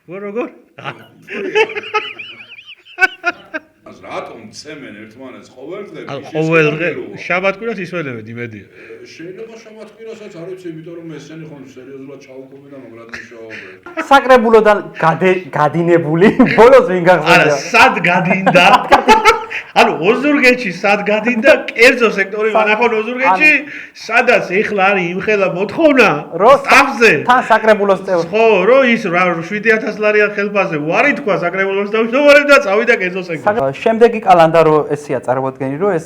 როგორ? אז რატომ ცემენ ერთმანეთს ყოველდღე? ყოველდღე შაბათ-კვირას ისვენებენ იმედია. შეიძლება შაბათ-კვირასაც არ ვიცი, იმიტომ რომ ესენი ხომ სერიოზულად ჩაუყობენ და მაგრად მუშაობენ. საკრებულოდან გადინებული ბოლოს ვინ გახსოვდა? არა, სად გადინდა? ანუ ოზურგეთში სად გადინდა? კერძო სექტორი ვანახონ ოზურგეთში, სადაც ეხლა არის იმხელა მოთხოვნა სტაფზე. თან საკრებულოს წევრი. ხო, რო ის 7000 ლარიან ხელფასზე უარი თქვა საკრებულოს დამშოვარებ და წავიდა კერძო სექტორში. შემდეგი კალანდა რო ესია წარმოადგენი, რომ ეს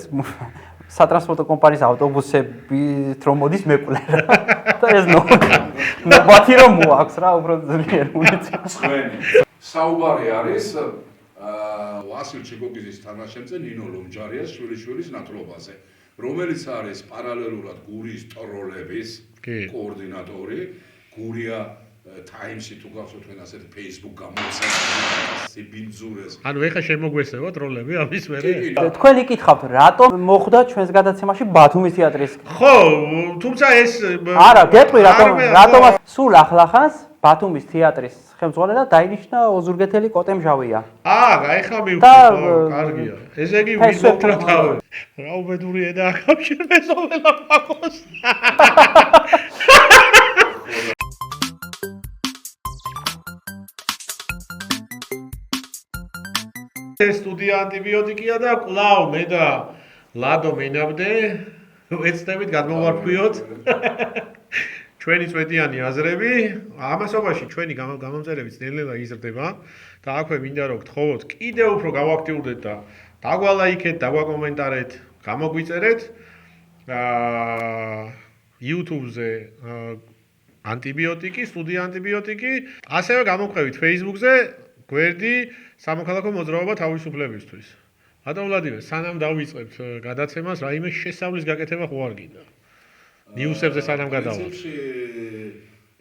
სატრანსპორტო კომპანიის ავტობუსებით რომ მოდის მეკვლე რა. და ეს ნობათი რომ მოაქვს რა, უბრალოდ ძლიერ უნიცი. საუბარი არის ვასილ ჩიკოგიზის თანაშემწე ნინო ლომჯარიას შვილიშვილის ნათლობაზე, რომელიც არის პარალელურად გურიის ტროლების კოორდინატორი, გურია Times-ი თუ გახსოვთ თქვენ ასეთ Facebook გამოცემას სიბინძურეს. ანუ ეხა შემოგვესევა ტროლები ამის მერე. თქვენ იკითხავთ, რატომ მოხვდა ჩვენს გადაცემაში ბათუმის თეატრის? ხო, თუმცა ეს არა, გეტყვი რატომ სულ ახლახანს ბათუმის თეატრის ხელმძღვანელად დაინიშნა ოზურგეთელი კოტე მჟავია. ეხა მივხვდი, კარგია. ესე იგი ვიღოთ რა თავი. რა უბედური ენა აკავშირ მეზობელა ფაქოს. სტუდია ანტიბიოტიკია და კვლავ მე და ლადო მენავდე ვეცდებით გადმოვარქვიოთ ჩვენი წვეტიანი აზრები. ამასობაში ჩვენი გამომწერები ძნელება იზრდება და აქვე მინდა რომ გთხოვოთ კიდევ უფრო გავაქტიურდეთ და დაგვალაიქეთ, დაგვაკომენტარეთ, გამოგვიწერეთ YouTube-ზე ანტიბიოტიკი, სტუდია ანტიბიოტიკი, ასევე გამოვყევით Facebook-ზე გვერდი სამოქალაქო მოძრაობა თავისუფლებისთვის. ბატონ ვლადიმერ, სანამ დავიწყებთ გადაცემას, რაიმე შესწავლის გაკეთება ხო არ გინდა? ნიუსებზე სანამ გადავალთ.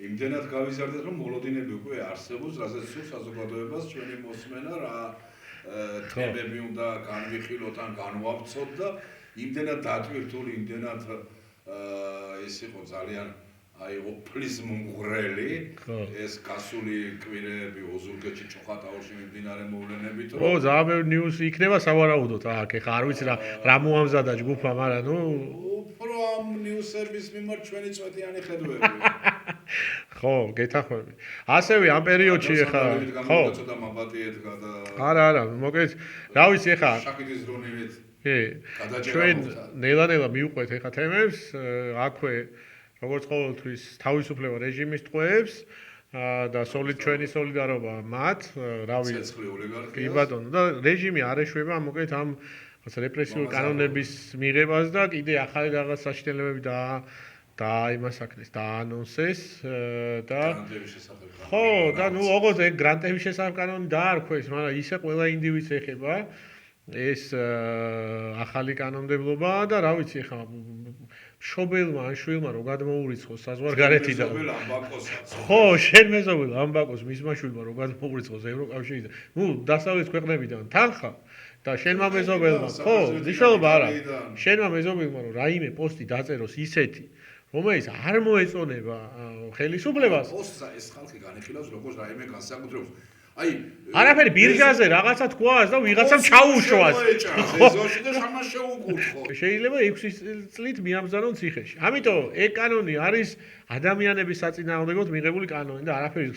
იმდენად გავიზარდეთ, რომ მოლოდინები უკვე არსებობს, რასაც სულ საზოგადოებას ჩვენი მოსმენა რა თემები უნდა განვიხილოთ ან განვავცოთ და იმდენად დატვირთული, იმდენად ეს იყო ძალიან ოფლის მომღრელი ეს გასული კვირეები ოზურგეთში ჩოხატაურში მიმდინარე მოვლენებით რომ ძალიან ბევრი ნიუსი იქნება სავარაუდოდ აქ ეხა არ ვიცი რა მოამზადა ჯგუფმა, მაგრამ უფრო ამ ნიუსების მიმართ ჩვენი წვეტიანი ხედვები ხო, გეთახვები. ასევე ამ პერიოდში ეხა ხო ცოტა მაბატიეთ გადა არა, მოკლედ რა ვიცი ეხა შაკიდის დრონივით ჩვენ ნელა-ნელა მივყვეთ ეხა თემებს აქვე როგორც ყოველთვის თავისუფლება რეჟიმის ტყვეებს და ჩვენი სოლიდარობა მათ, რავი, კი ბატონო, და რეჟიმი არ ეშვება მოკლედ ამ რეპრესიული კანონების მიღებას და კიდე ახალი რაღაც საშინელებები და იმას აქნეს, დაანონსეს და ხო, და ოღონდ ეგ გრანტების შესახებ კანონი დაარქვეს, მაგრამ ისე ყველა ინდივიდს ეხება ეს ახალი კანონმდებლობა და რა ვიცი ხა შობელმა ან შვილმა რო გადმოურიცხოს საზღვარგარეთიდან. ხო, შენ მეზობელ ამბაკოს მისმა შვილმა რო გადმოურიცხოს ევროკავშირიდან. დასავლეთ ქვეყნებიდან თანხა და შენმა მეზობელმა, ხო, მნიშვნელობა არა. შენმა მეზობელმა რო რაიმე პოსტი დაწეროს ისეთი, რომელიც არ მოეწონება ხელისუფლებას. პოსტს ეს ხალხი განიხილავს როგორც რაიმე განსაკუთრებას. არაფერი ბირჟაზე რაღაცა თქვას და ვიღაცამ ჩაუშვას. ეზოში და შამას შეუკურთხო. შეიძლება 6 წლით მიამზადონ ციხეში. ამიტომ ეგ კანონი არის ადამიანების საწინააღმდეგოდ მიღებული კანონი და არაფერი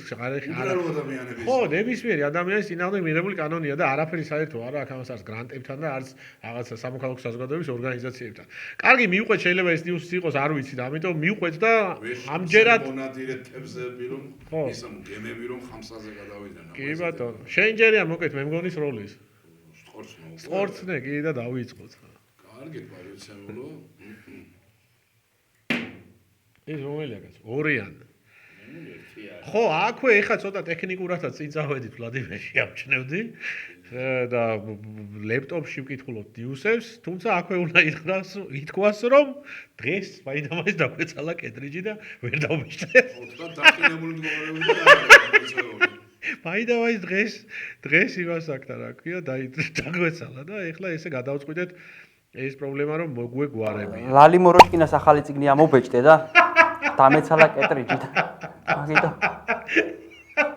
ხო, ნებისმიერი ადამიანის წინააღმდეგ მიღებული კანონია და არაფერი საერთო არა აქ ამას არის გრანტებთან და არც რაღაცა სამოქალაქო საზოგადოების ორგანიზაციებთან. კარგი, მივყვეთ, შეიძლება ეს ნიუსი იყოს, არ ვიცი და ამიტომ მივყვეთ და ამჯერად მონადირეთ თემზები რომ ისამ გემები რომ ხამსაზე გადავიდნენ. კი ბატონო, შენ ჯერია მოკეთ მე მგონის როლის. სპორტსნე კი და დავიწყოთ. კარგით, პარიცემულო. ეს რომელია კაც? ორიან. ხო, აქვე ეხა ცოტა ტექნიკურადაც წინ წავედით ვლადიმერში ამჩნევდი და ლეპტოპში ვკითხულობ ნიუსებს, თუმცა აქვე უნდა ითქვას, რომ დღეს მაინც დაგვეცალა კედრიჯი და ვერ დავმიშლე. დაკინებული მდგომარეობა მაინც დღეს იმას აქდა რა ქვია, დაგვეცალა და ეხლა ესე გადავწყვიტეთ ეს პრობლემა რომ მოგვეგვარებია. ლალი მოროშკინას ახალი წიგნი ამობეჭდე და დამეცალა კედრიჯი და მაგიტო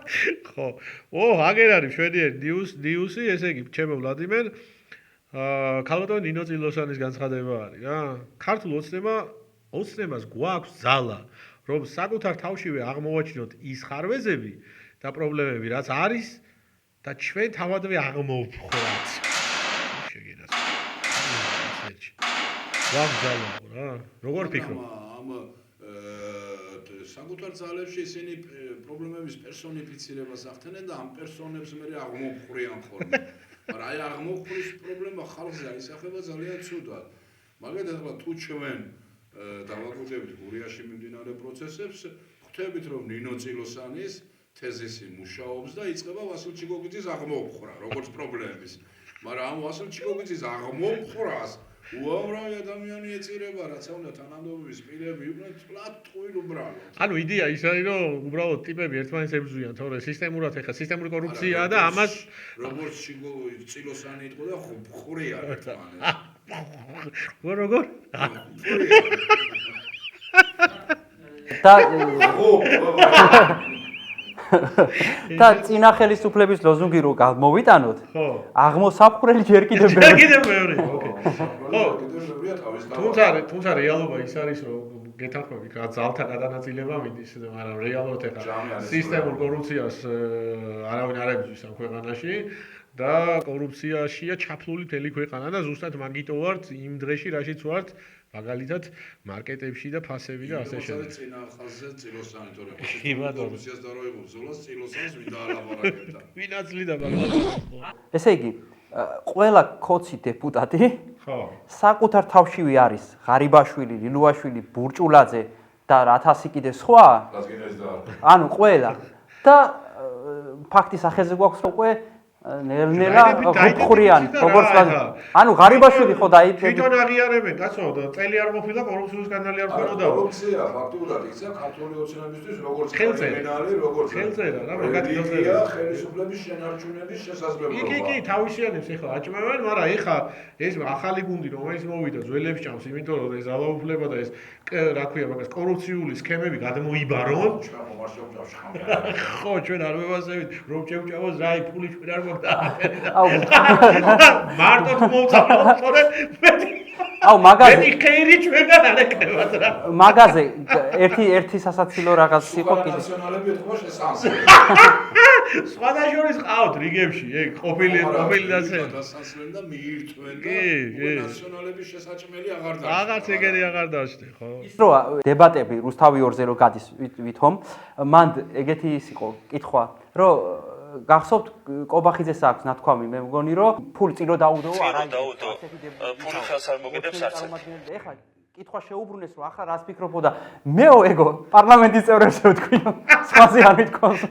ხო. აგერ არის შვედიერი ნიუსი, ესე იგი, ჩემო ვლადიმერ, ქალბატონ ნინო წილოსანის განცხადება არის რა. ქართულ ოცნებას გვაქვს ძალა, რომ საკუთარ თავშივე აღმოვაჩინოთ ის ხარვეზები და პრობლემები, რაც არის და ჩვენ თავადვე აღმოვფხვრათ. შეგინათ. გვაქვს ძალა რა. როგორ ფიქრობ? საკუთარ ძალებში ისინი პრობლემების პერსონიფიცირებას ახდენენ და ამ პერსონებს მე აღმოვხვრიან ხოლმე. მაგრამ აი აღმოვხვრის პრობლემა ხალხზე აისახება ძალიან ცუდად. მაგალითად, თუ ჩვენ დავაკვირდებით გურიაში მიმდინარე პროცესებს, ხვდებით რომ ნინო წილოსანის თეზისი მუშაობს და იწყება ვასილ ჩიკოგიძის აღმოვხვრა, როგორც პრობლემის. მაგრამ ამ ვასილ ჩიკოგიძის აღმოვხვრას უამრავი ადამიანი ეწირება, რაც უნდა თანამდებობის პირები იყვნენ ფლატ ტყუილ უბრალოდ. ანუ იდეა ის არის, რომ უბრალოდ ტიპები ერთმანეთს ებრძვიან, თორე სისტემურად ეხა სისტემური კორუფციაა და ამას როგორც წილოსანი იყო და ხვრია ერთმანეთს. როგორ? და წინა ხელისუფლების ლოზუნგი რო გამოვიტანოთ, ხო. აღმოსაფხრელი ჯერ კიდევ მეორე, ოკეი. თუმცა რეალობა ის არის, რომ გეთანხმები, რა ძალთა გადანაწილება მიდის, მაგრამ რეალურად ეხლა სისტემურ კორუფციას არავინ არ ებრძვის ამ ქვეყანაში და კორუფციაშია ჩაფლული მთელი ქვეყანა და ზუსტად მაგიტო ვართ იმ დღეში, რაშიც ვართ მაგალითად მარკეტებში და ფასები და ასე შემდეგ. წინა ხაზზე წილოსანი, თორე კორუფციას და რო იყო ბრძოლას წილოსანს ვინ დაალაპარაკებდა. ვინ აწლიდა მაგალითად? ესე იგი, ყველა ქოცი დეპუტატი ხო. საკუთარ თავშივე არის ღარიბაშვილი, ლილუაშვილი, ბურჭულაძე და 1000 კიდე სხვა. ანუ ყველა და ფაქტის ახეზე გვაქვს უკვე ნერნერა ხუხრიან, როგორც ანუ ღარიბაშვილი ხო დაიწები. თვითონ აღიარებენ, კაცო, წელი არ ყოფილა კორუფციის სკანდალი არ ხდებოდა. კორუფცია ფაქტურად იქცა ქართული ოცნებისთვის როგორც კრიმინალი, როგორც ხელწერა, რა მეგატიოსია ხელისუფლების შენარჩუნების შესაძლებლობა. კი, თავისიანებს ეხლა აჭმევენ, მაგრამ ეხლა ეს ახალი გუნდი რომელიც მოვიდა ძველებს ჭამს, იმიტომ რომ ეს ძალაუფლება და ეს რა ქვია მაგას კორუფციული სქემები გადმოიბარონ. ხო, ჩვენ არ მევასებით, რომ ჭევჭავოს რაი ფული ჩვენ არ მარტო მოვწავოთ, თორე აუ მაგაზე მე ხეირი ჩვენგან არ ეკრებათ რა. მაგაზე ერთი სასაცილო რაღაც იყო კიდე. ნაციონალები ეთქვა შესანსი. სხვადასხვა ყავთ რიგებში, ეგ ყოფილი დასე. დასასვლელი და მიირთმენ და ნაციონალების შესაჭმელი აღარ დაჩნდა. რაღაც ეგერი აღარ დაჩნდა, ხო? ის რო დებატები რუსთავი 2-ზე რო გადის ვითომ, მან ეგეთი ის იყო კითხვა, რომ გახსოვთ კობახიძეს აქვს ნათქვამი, მე მგონი რომ ფული წილო დაუდო არა ფული ხელს არ მოგედებს არც ეხლა კითხვა შეუბრუნეს რომ ახლა რას ფიქრობო და მეო ეგო პარლამენტის წევრებს ვთქვინო სხვაზე არ მithქვავს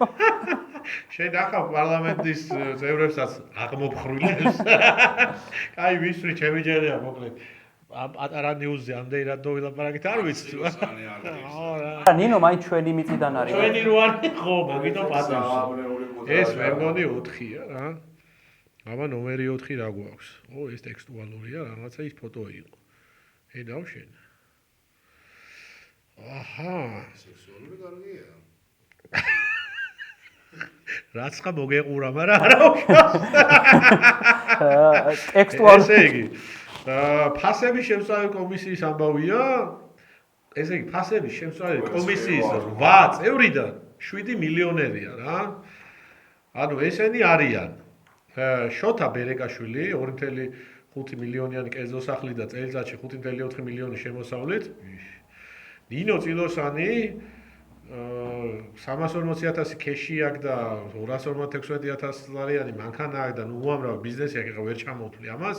შენ ახლა პარლამენტის წევრებსაც აღმოფხრულებს კაი ვისვრი ჩემი ჯერია მოკლედ პატარა ნიუზზე ამდენად დოვილაპარაკეთ არ ვიცი რა ნინო მაინც ჩვენი მიწიდან არის ჩვენი რო არის ხო მაგითო პატარს ეს მე მგონი 4-ია რა აბა ნომერი 4 რა გვაქვს ეს ტექსტუალურია რაღაცა ის ფოტო იყო დავშენ აჰა სექსუალური კარგია რაც ხა მოგეყურა მაგრამ არა უშავს ტექსტუალური ესე იგი ფასების შემსწავლელი კომისიის ამბავია ესე იგი ფასების შემსწავლელი კომისიის 8 წევრიდან 7 მილიონერია რა ანუ ესენი არიან შოთა ბერეკაშვილი 2.5 მილიონიანი კერძოსახლი და წელიწადში 5.4 მილიონი შემოსავლით ნინო წილოსანი 340,000 ქეში აქვს და 256,000 ლარიანი მანქანა აქვს და ნუ უამრავი ბიზნესი აქვს ეხლა ვერ ჩამოვთვლი ამას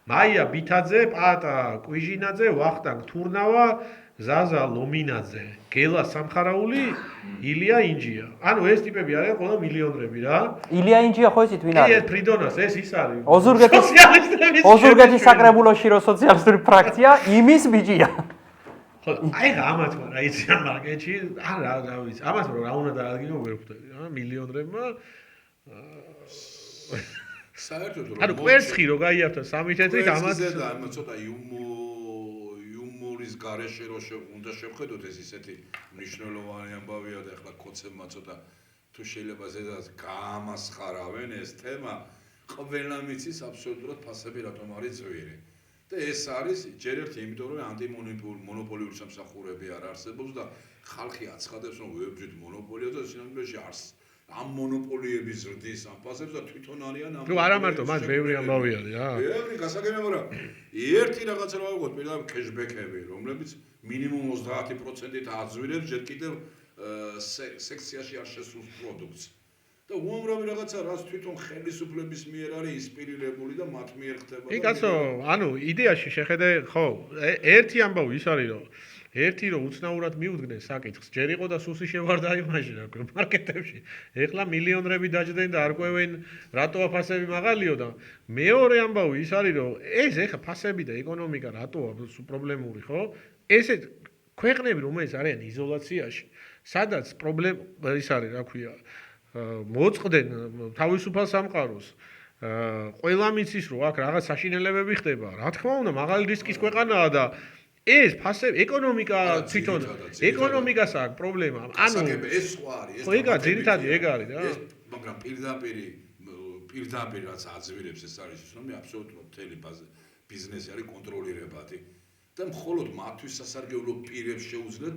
მაია ბითაძე, პატა კვიჟინაძე, ვახტანგ თურნავა, ზაზა ლომინაძე, გელა სამხარაული, ილია ინჯია. ანუ ეს ტიპები არიან ყველა მილიონრები რა. ილია ინჯია ხო იცით ვინ არის? ეს ფრიდონას ეს ის არის. ოზურგეთის საკრებულოში რო სოციალისტური ფრაქცია იმის ბიჭია. ხო, აი ამათ რა იციან მარკეტში, არა რა ვიცი. ამათ რა უნდა დაადგინო ვერ ხვდები რა მილიონრებმა საერთოდ ანუ კვერცხი რო გაიართა 3 თეთრით ამას და ამ ცოტა იუმორის გარეშე რო უნდა შევხედოთ ეს ისეთი მნიშვნელოვანი ამბავია და ახლა კოცებმა ცოტა თუ შეიძლება ზედაც გაამასხარავენ ეს თემა, ყველა მიცის აბსოლუტურად ფასები რატომ არის ძვირი. და ეს არის ჯერ ერთი იმიტომ რომ ანტიმონოპოლიური სამსახურები არ არსებობს და ხალხი აცხადებს რომ ვებჯით მონოპოლია და სინამდვილეში ამ მონოპოლიების ზრდის ამ ფასებს და თვითონ არიან ამ ნუ არა მარტო მას ბევრი ამბავი არის რა. ბევრი გასაგებია რა. ერთი რაღაცა რა ვიყოთ პირდაპირ კეშბექები რომლებიც მინიმუმ 30%-ით აძვირებს ჯერ კიდევ სექციაში არ შესულ პროდუქტს. და უამრავი რაღაცა რაც თვითონ ხელისუფლების მიერ არის ინსპირირებული და მათ მიერ ხდება. კი კაცო, ანუ იდეაში შეხედე, ხო, ერთი ამბავი ის არის რომ ერთი რომ უცნაურად მიუძგნენ საკითხს, ჯერ იყო და სუსი შევარდა იმაში რა ქვია, მარკეტებში. ეხლა მილიონრები დაждდნენ და არ ყვევენ რატოა ფასები მაღალიო და მეორე ამბავი ის არის რომ ეს ეხლა ფასები და ეკონომიკა რატოა პრობლემური, ხო? ესე ქვეყნები რომელიც არიან იზოლაციაში, სადაც პრობლემა ის არის, რა ქვია, მოწყდნენ თავისუფალ სამყაროს. ყველა მიცის რომ აქ რაღაც საშინელებები ხდება. რა თქმა უნდა, მაღალი რისკის ქვეყანაა და ეს ფასები ეკონომიკა თვითონ ეკონომიკას აქვს პრობლემა. ანუ ეს სხვა არის, ეს ეგა ძირითადად ეგ არის რა. მაგრამ პირდაპირ რაც აძვირებს ეს არის ის რომ აბსოლუტურად მთელი ბიზნესი არის კონტროლირებადი და მხოლოდ მათთვის სასარგებლო პირებს შეუძლიათ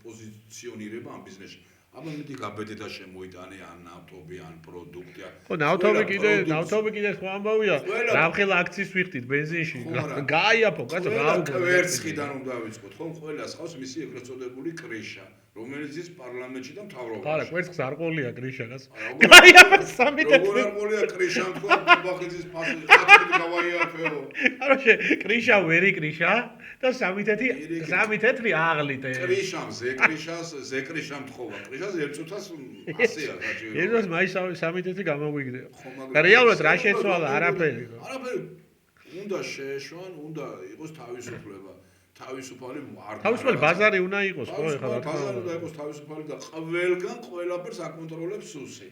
პოზიციონირება ამ ბიზნესში. აბა მეტი გაბედე და შემოიტანე ან ნავთობი ან პროდუქტი. ხო, ნავთობი კიდე სხვა ამბავია. რამხელა აქციის ვიხდით ბენზინში. გააიაფო, კაცო, გააუგო. ვერცხიდან უნდა ვიწყოთ, ხო, ყველას ხავს მისი ეგრეთ წოდებული კრიშა, რომელიც ის პარლამენტში და მთავრობაში. არა, კვერცხს არ ყოლია კრიშა, კაცო. გააიაფო სამი როგორ არ ყოლია კრიშა, თქვა ბახიძის პასი, ხათი გავაიაფეო. აროშე, კრიშა ვერი კრიშა და სამი თეთრი აღლიტე. კრიშამ, ზეკრიშამ თხოვა. კრიშას ერთ წუთას 100-ია გაჭირდა. ერთოს მაისავე სამი თეთრი გამოგვიგდა. და რეალურად რა შეცვალა? არაფერი. არაფერი. უნდა შეეშვან, უნდა იყოს თავისუფლება. თავისუფალი არ თავისუფალი ბაზარი უნდა იყოს, ხო, ეხლა რა თქმა ბაზარი უნდა იყოს თავისუფალი და ყველგან ყველაფერს აკონტროლებს სუსი.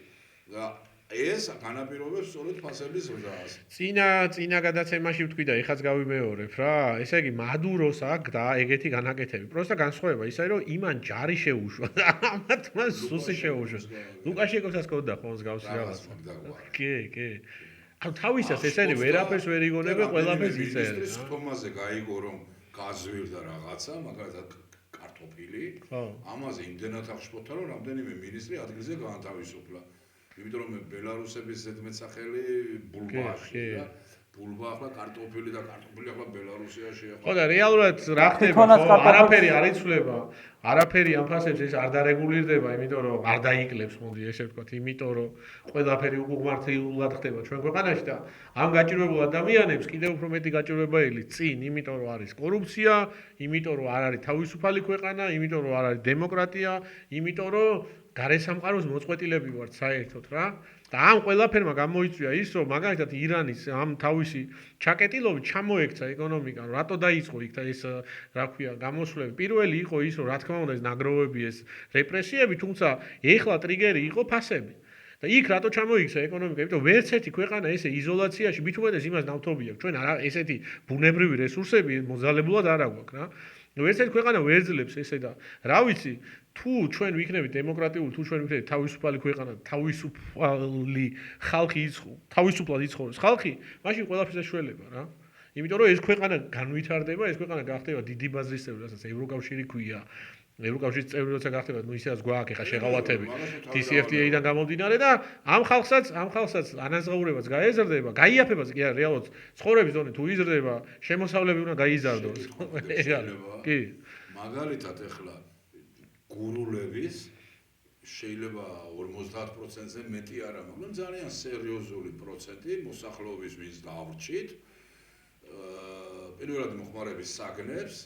და ეს განაპირობებს სწორედ ფასების ზრდას. წინა გადაცემაში ვთქვი და ეხაც გავიმეორებ რა. ესე იგი მადუროს აქვს და ეგეთი განაკეთები. პროსტა განსხვავება ის არის რომ იმან ჯარი შეუშვა და ამათ მას სუსი შეუშვა. ლუკაშენკოსაც ჰქონდა ხო მსგავსი რაღაც. კი. ანუ თავისას ესენი ვერაფერს ვერ იგონებენ, ყველაფერს იწერენ. ministris ხომაზე გაიგო რომ გაზვირდა რაღაცა, მაგალითად კარტოფილი. ამაზე იმდენად აღშფოთა რომ რამდენიმე მინისტრი ადგილზე გაანთავისუფლა. იმიტომ რომ ბელარუსების ზედმეტსახელი ბულბაში და ბულბა ახლა კარტოფილი და კარტოფილი ახლა ბელარუსიაში ახლა. ხო და რეალურად რა ხდება? არაფერი არ იცვლება. არაფერი ამ ფასებს ეს არ დარეგულირდება, იმიტომ რომ არ დაიკლებს, მოდი ესე ვთქვათ, იმიტომ რომ ყველაფერი უღმართლად ხდება ჩვენ ქვეყანაში და ამ გაჭირვებულ ადამიანებს კიდევ უფრო მეტი გაჭირვება ელის წინ, იმიტომ რომ არის კორუფცია, იმიტომ რომ არ არის თავისუფალი ქვეყანა, იმიტომ რომ არ არის დემოკრატია, იმიტომ რომ გარესამყაროს მოწყვეტილები ვართ საერთოდ რა. და ამ ყველაფერმა გამოიწვია ის, რომ მაგალითად ირანის ამ თავისი ჩაკეტილობით ჩამოექცა ეკონომიკა, რატო დაიწყო იქ ეს რა ქვია, გამოსვლები. პირველი იყო ის, რომ რა თქმა უნდა ეს ნაგროვები, ეს რეპრესიები, თუმცა ეხლა ტრიგერი იყო ფასები. და იქ რატო ჩამოიქცა ეკონომიკა? იმიტომ ვერც ერთი ქვეყანა ესე იზოლაციაში, მით უმეტეს იმას ნავთობი აქვს. ჩვენ არა ესეთი ბუნებრივი რესურსები მოძალებულად არ აქვს რა. ვერც ერთი ქვეყანა ვერ ძლებს ესე და რა ვიცი თუ ჩვენ ვიქნებით დემოკრატიული, თუ ჩვენ ვიქნებით თავისუფალი ქვეყანა, თავისუფალი ხალხი თავისუფლად იცხოვრებს ხალხი, მაშინ ყველაფერს ეშველება რა. იმიტომ რომ ეს ქვეყანა განვითარდება, ეს ქვეყანა გახდება დიდი ბაზისები, რასაც ევროკავშირი ქვია. ევროკავშირის წევრი როცა გახდება, ნუ ისედაც გვაქვს ახლა შეღავათები TCFTA-დან გამომდინარე და ამ ხალხსაც ანაზღაურებაც გაეზრდება, გაიაფებაც კი არა, რეალურად ცხოვრების დონე თუ იზრდება, შემოსავლები უნდა გაიზარდოს. კი. მაგალითად ახლა გურულების შეიძლება 50%-ზე მეტი არა, მაგრამ ძალიან სერიოზული პროცენტი მოსახლეობის ვინც დავრჩით, პირველად მოხმარების საგნებს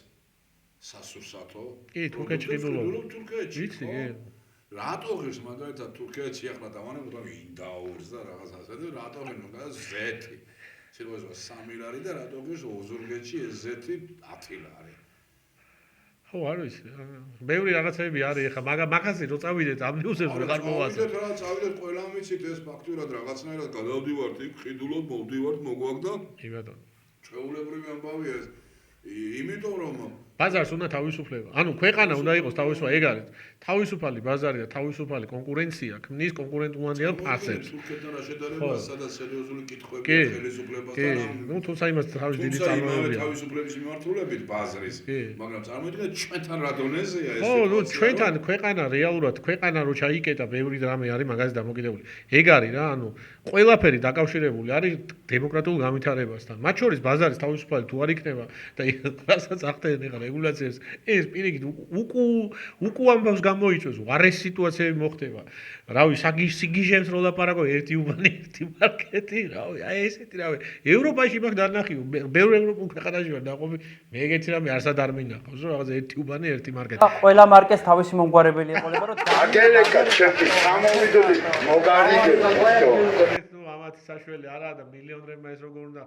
სასურსათო. კი, თურქეთში ყიდულობ. თურქეთში. ვიცი, კი. რატო ღირს მაგალითად თურქეთში ახლა დავანებოთ ამ ინდაურს და რაღაც ასეთი, რატო ღირს მაგალითად ზეთი. შეიძლება 3 ლარი და რატო ღირს ოზურგეთში ეს ზეთი 10 ლარი. ხო, არ ვიცი. ბევრი რაღაცები არის ახლა, მაგრამ მაგაზე რო წავიდეთ ამ ნიუსებს ვეღარ მოვაზრდეთ. წავიდეთ ყველა მიცით ეს ფაქტურად რაღაცნაირად გადავდივართ იქ, ყიდულობ, მოვდივართ, მოგვაგდა. კი ბატონო. ჩვეულებრივი ამბავია ეს. იმიტომ რომ ბაზარს უნდა თავისუფლება. ანუ ქვეყანა უნდა იყოს თავისუფალი, ეგ არის. თავისუფალი ბაზარი და თავისუფალი კონკურენცია ქმნის კონკურენტულადიან ფასებს. თურქეთთან რა შედარება, სადაც სერიოზული კითხვებია კი, ხელისუფლებასთან. ნუ თუმცა იმას თავის დიდი თუმცა იმავე წარმოებია. თავისუფლების მიმართულებით ბაზრის, მაგრამ წარმოიდგინეთ ჩვენთან რა დონეზეა ეს ხო, ნუ სიტუაცია. ჩვენთან ქვეყანა რეალურად ქვეყანა რო ჩაიკეტა ბევრი რამე არის მაგაზე დამოკიდებული. ეგ არის რა, ანუ ყველაფერი დაკავშირებული არის დემოკრატიულ განვითარებასთან. მათ შორის ბაზარის თავისუფალი თუ არ იქნება და რასაც ახდენენ ეხლა რეგულაციებს, ეს პირიქით უკუ ამბავს გამოიწვევს, უარეს სიტუაციები მოხდება. რავი, სიგიჟემს რო ლაპარაკო, ერთი უბანი, ერთი მარკეტი, რავი, აი ესეთი რავი. ევროპაში მაგ დანახიო, ბევრ ევროპულ ქვეყანაში ვარ დაყოფი, მე ეგეთი რამე არსად არ მინახავს, რომ რაღაცა ერთი უბანი, ერთი მარკეტი. ყველა მარკეს თავისი მომგვარებელი ეყოლება, რომ აგელეკა ჩემთვის სამოვიდოდი მოგარიგე ნუ ამათ საშველი არაა და მილიონერმა ეს როგორ უნდა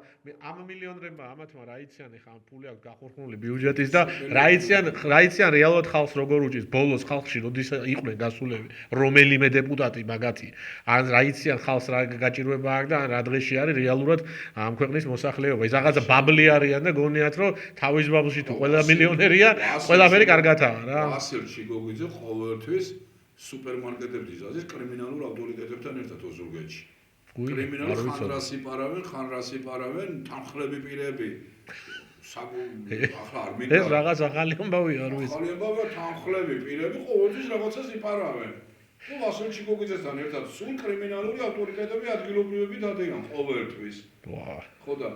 ამ მილიონერმა ამათმა რა იციან ხა ამ ფული აქვს გახურხნული ბიუჯეტის და რა იციან რეალურად ხალხს როგორ უჭირს ბოლოს ხალხში როდის იყვნენ გასულები რომელიმე დეპუტატი მაგათი ან რა იციან ხალხს რა გაჭირვება აქვს და რა დღეში არის რეალურად ამ ქვეყნის მოსახლეობა ეს რაღაცა ბაბლი არიან და გონიათ რომ თავის ბაბლში თუ ყველა მილიონერია ყველაფერი კარგათაა რა ვასილ ჩიგოგვიძე ყოველთვის სუპერმარკეტების აზრის კრიმინალურ ავტორიტეტებთან ერთად ოზურგეთში. კრიმინალი ხან რას იპარავენ, თანხლები პირები. ახლა არ მინდა. ეს რაღაც ახალი ამბავია არ ვიცი. ახალი ამბავია თანხლები პირები ყოველთვის რაღაცას იპარავენ. ნუ ვასილ ჩიგოგვიძესთან ერთად სულ კრიმინალური ავტორიტეტები ადგილობრივები დადიან ყოველთვის. ვა. ხო და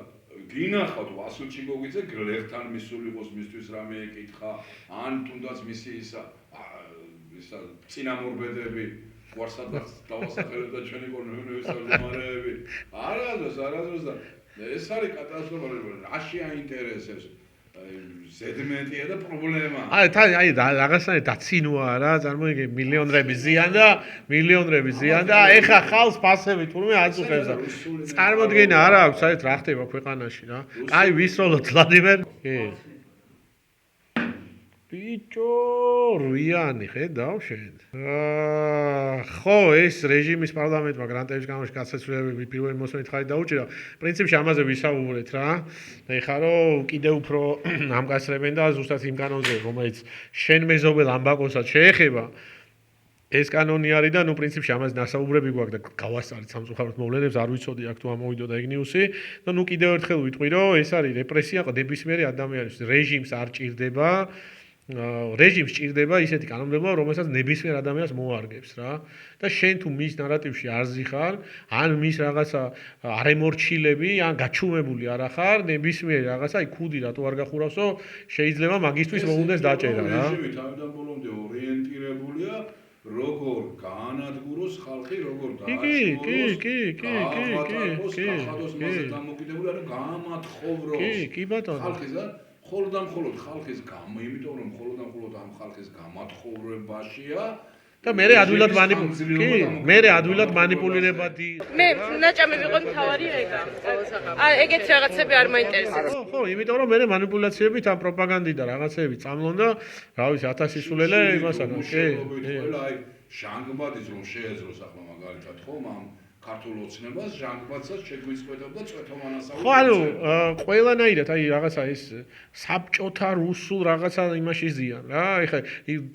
გინახავთ ვასილ ჩიგოგვიძე გლეხთან მისული იყოს მისთვის რამე ეკითხა, ან თუნდაც მისი ისა წინამორბედები ვარსადაც დავასახელებ და ჩვენი უნივერსიტეტები არადროს და ეს არის კატასტროფა რაში აინტერესებს ზედმეტია და პრობლემა აი რაღაცნაირად დაცინოა რა წარმოიდგინე მილიონრები ზიან და ეხა ხალხს ფასები თურმე აწუხებს და წარმოდგენა არა აქვს საერთოდ რა ხდება ქვეყანაში რა აი ვისროლოთ ვლადიმერ კი ბიჭო რვიანი ხედავ შენ ხო ეს რეჟიმის პარლამენტმა გრანტების გამოში გასაცვლილებები პირველი მოსმენით ხარი დაუჭირა პრინციპში ამაზე ვისაუბრეთ რა ეხლა რომ კიდევ უფრო ამკაცრებენ და ზუსტად იმ კანონზე რომელიც შენ მეზობელ ამბაკოსაც შეეხება ეს კანონი არის და ნუ პრინციპში ამაზე დასაუბრები გვაქვს და გავასწარეთ სამწუხაროდ მოვლენებს არ ვიცოდი აქ თუ ამოვიდოდა ეგ ნიუსი და ნუ კიდევ ერთხელ ვიტყვი რომ ეს არის რეპრესია ნებისმიერი ადამიანის რეჟიმს არ ჭირდება რეჟიმს ჭირდება ისეთი კანონმდებლობა, რომელსაც ნებისმიერ ადამიანს მოარგებს რა. და შენ თუ მის ნარატივში არ ზიხარ, ან მის რაღაცა არემორჩილები, ან გაჩუმებული არ ახარ, ნებისმიერ რაღაცა აი ქუდი რატო არ გახურავსო, შეიძლება მაგისთვის მოუნდეს დაჭერა რა. რეჟიმი თავიდან ბოლომდე ორიენტირებულია როგორ გაანადგუროს ხალხი, როგორ დააჭიროს. კი ბატონო. ხალხის და მხოლოდ ხალხის გამო, იმიტომ რომ მხოლოდ ამ ხალხის გამათხოვრებაშია და მე ადვილად მანიპულირებადი მე ნაჭამი ვიყო მთავარი ეგა. ეგეთ რაღაცები არ მაინტერესებს. ხო, იმიტომ რომ მე მანიპულაციებით ამ პროპაგანდით და რაღაცეებით წამლონ და რა ვიცი 1000 სისულელე იმასანა. აი ჟანგბადის რომ შეეძროს ახლა მაგალითად ხომ ამ ქართულ ოცნებას ჟანგბადსაც შეგვიწყვეტებდა წვეთომანასავი. ხო, ანუ ყველანაირად აი რაღაცა ეს საბჭოთა რუსულ რაღაცა იმაში ზიან რა. ეხლა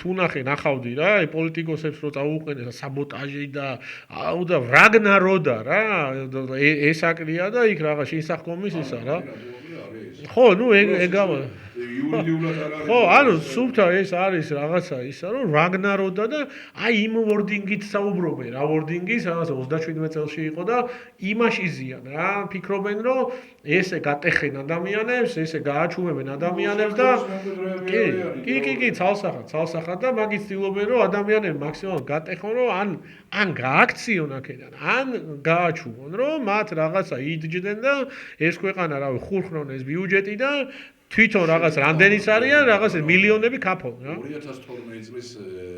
თუ ნახავდი რა, აი პოლიტიკოსებს რო წაუყენეს საბოტაჟი და აუ და ვრაგნაროდა რა. ეს აკრია და იქ რაღაც შესახკომის ისა რა. ხო, ნუ ეგავა ხო, ანუ სუფთა ეს არის რაღაცა ისა, რომ რაგნაროდა და აი იმ ვორდინგით საუბრობენ, რა ვორდინგის, რაღაცა 37 წელში იყო და იმაში ზიან რა, ფიქრობენ, რომ ესე გატეხენ ადამიანებს, ესე გააჩუმებენ ადამიანებს და კი, ცალსახად და მაგით ცდილობენ, რომ ადამიანები მაქსიმალურად გატეხონ, რომ ან გააქციონ აქედან, ან გააჩუმონ, რომ მათ რაღაცა იძჯდნენ და ეს ქვეყანა რავი ხურხნონ ეს ბიუჯეტი და თვითონ რაღაც რამდენიც არიან, რაღაც მილიონები ქაფონ რა. 2012 წლის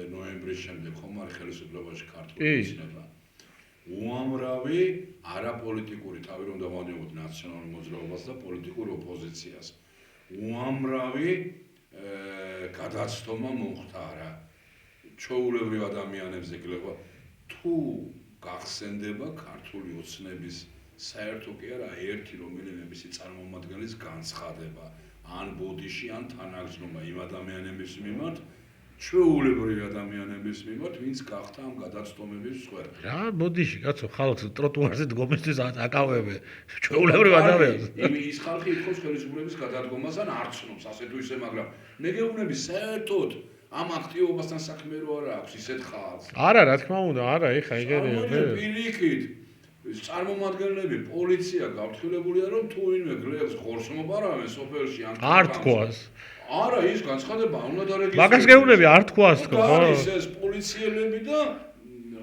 ნოემბრის შემდეგ ხომ არის ხელისუფლებაში ქართული ოცნება. უამრავი არაპოლიტიკური თავი რომ დავანებოთ ნაციონალურ მოძრაობას და პოლიტიკურ ოპოზიციას. უამრავი გადაცდომა მომხდარა ჩვეულებრივ ადამიანებს ეკლებოდა თუ გახსენდება ქართული ოცნების საერთო კი არა ერთი რომელიმე მისი წარმომადგენლის განცხადება ან ბოდიში, ან თანაგრძნობა იმ ადამიანების მიმართ, ჩვეულებრივი ადამიანების მიმართ, ვინც გახდა ამ გადაცდომების მსხვერპლი. რა ბოდიში, კაცო, ხალხს ტროტუარზე დგომისთვის აკავებენ. ჩვეულებრივ ადამიანს. ის ხალხი ითხოვს ხელისუფლების გადადგომას ან არ ცნობს, ასე თუ ისე, მაგრამ მე გეუბნები საერთოდ ამ აქტივობასთან საქმე რო არ აქვს ისეთ ხალხს. არა, რა თქმა უნდა, არა, ეხა იგერია. პირიქით წარმომადგენლები, პოლიცია გავთხილებულია, რომ თუ ვინმე გლეხს ხორცს მოპარავენ სოფელში ან არ თქواس. არა, ის განცხადება უნდა დარეგისტრირდეს. მაგას გეუბნები, არ თქواس თქო. არის ეს პოლიციელები და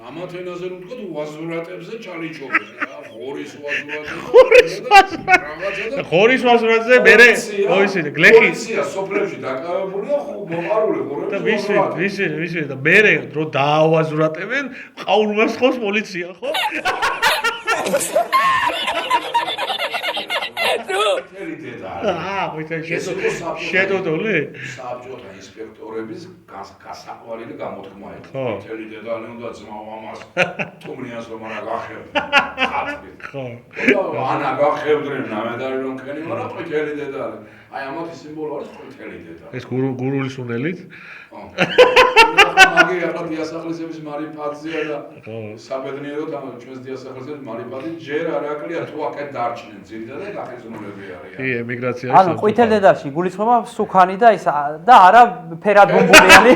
ამათ ენაზე რომ ვთქვა, ვაზურატებზე ჩალიჩობენ. ხორის ვაზურატებზე. ხორის ვაზურატზე მერე მოისინე, გლეხი. პოლიცია სოფლებში დაკავებულია მოყარული ხორების. და ვისვი და მერე რო დაავაზურატებენ, ყაურმას ხოს პოლიცია, ხო? შედოდოლე? საბჭოთა ინსპექტორების გასაყვარელი გამოთქმა იყო. მთელი დედალი უნდა ძმაო ამას თუმრიანს რომ არა გახევდ. ხო. ანა გახევდნენ ნამედარი რომ ქენი ვარა ყვითელი დედალი. აი ამათი სიმბოლო არის ყვითელი დედალი. ეს გურული სუნელით? მაგი ახლა დიასახლისების მარიფაძია და საბედნიეროდ ამ ჩვენს დიასახლისების მარიფაძი ჯერ არ აკლია თუ აქეთ დარჩნენ ძირითადად გახიზნულები არიან. კი, ემიგრაციაში. ანუ ყვითელ დედალში გულისხმობა სუქანი და ის და არა ფერად ბუმბულიანი.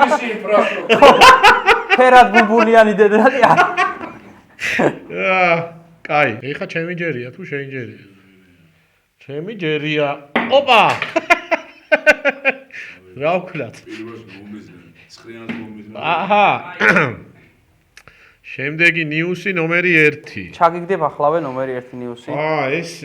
მისი ინფრასტრუქტურა. ფერად ბუმბულიანი დედალი. კაი, ეხა ჩემი ჯერია თუ შენი ჯერია? ჩემი ჯერია. ოპა! რა ვქნათ? პირველს გუმიზნე, ცხრიანს გუმიზნე. აჰა. შემდეგი ნიუსი ნომერი 1. ჩაგიგდებ ახლავე ნომერი 1 ნიუსი. ეს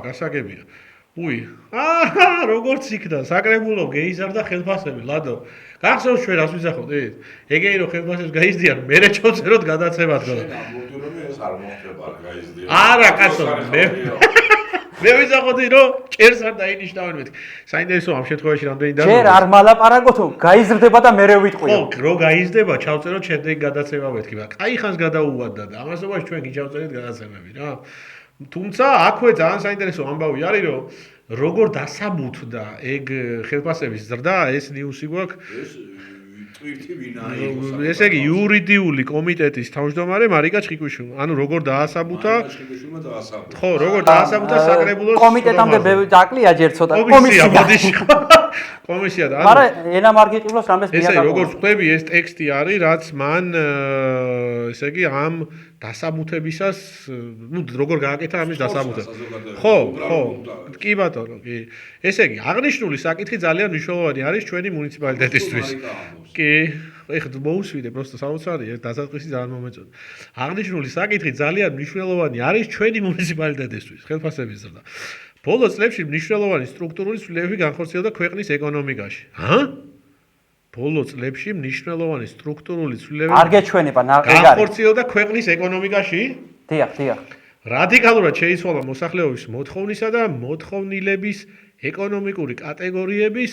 გასაგებია. უი. აჰა, როგორც იქნა, საკრებულო გეიზარდა ხელფასები, ლადო. გახსოვს ჩვენ რას ვიზახავდით? ეგეი რომ ხელფასებს გაიზდიან, მერე ჩავწეროთ გადაცემად გქონდა. ამბობდი ეს არ მოხდება, არ გაიზდიან. არა, კაცო, მე ვიზახოდი რომ ჭერს არ დაინიშნავენ მეთქი. საინტერესო ამ შემთხვევაში რამდენი და ჯერ არ მალაპარაკოთო, გაიზრდება და მერე ვიტყვიო. ხო, რო გაიზრდება, ჩავწეროთ შემდეგი გადაცემა მეთქი, მაგრამ კაი ხანს გადაუვადდა და ამასობაში ჩვენ გიჩავწერეთ გადაცემები რა. თუმცა აქვე ძალიან საინტერესო ამბავი არის რომ როგორ დასაბუთდა ეგ ხელფასების ზრდა, ეს ნიუსი გვაქვს. ტვირთი ვინაი. ესე იგი იურიდიული კომიტეტის თავმჯდომარე მარიკა ჩხიკვიშვილმა. ანუ როგორ დაასაბუთა? ჩხიკვიშვილმა დაასაბუთა. ხო, როგორ დაასაბუთა საკრებულოს კომიტეტამდე დაკლია ჯერ ცოტა კომისია. კომისია და არა, ენა მარგიტულოს რამეს მიაკარგა. ესე როგორ ხვდები, ეს ტექსტი არის, რაც მან ესე იგი ამ დასაბუთებისას, ნუ როგორ გააკეთა ამის დასაბუთება. ხო. კი ბატონო, კი. ესე იგი, აღნიშნული საკითხი ძალიან მნიშვნელოვანი არის ჩვენი მუნიციპალიტეტისთვის. კი, ეხლა მოусვიდე, просто საოცარი, ეს დასაწყისი ძალიან მომეწონა. აღნიშნული საკითხი ძალიან მნიშვნელოვანი არის ჩვენი მუნიციპალიტეტისთვის, ხელფასების ზრდა. ბოლო წლებში მნიშვნელოვანი სტრუქტურული ცვლილებები განხორციელდა ქვეყნის ეკონომიკაში. ბოლო წლებში მნიშვნელოვანი სტრუქტურული ცვლილებები არ გეჩვენება, ეგ არის. განხორციელდა ქვეყნის ეკონომიკაში? დიახ. რადიკალურად შეიცვალა მოსახლეობის მოთხოვნისა და მოთხოვნილების ეკონომიკური კატეგორიების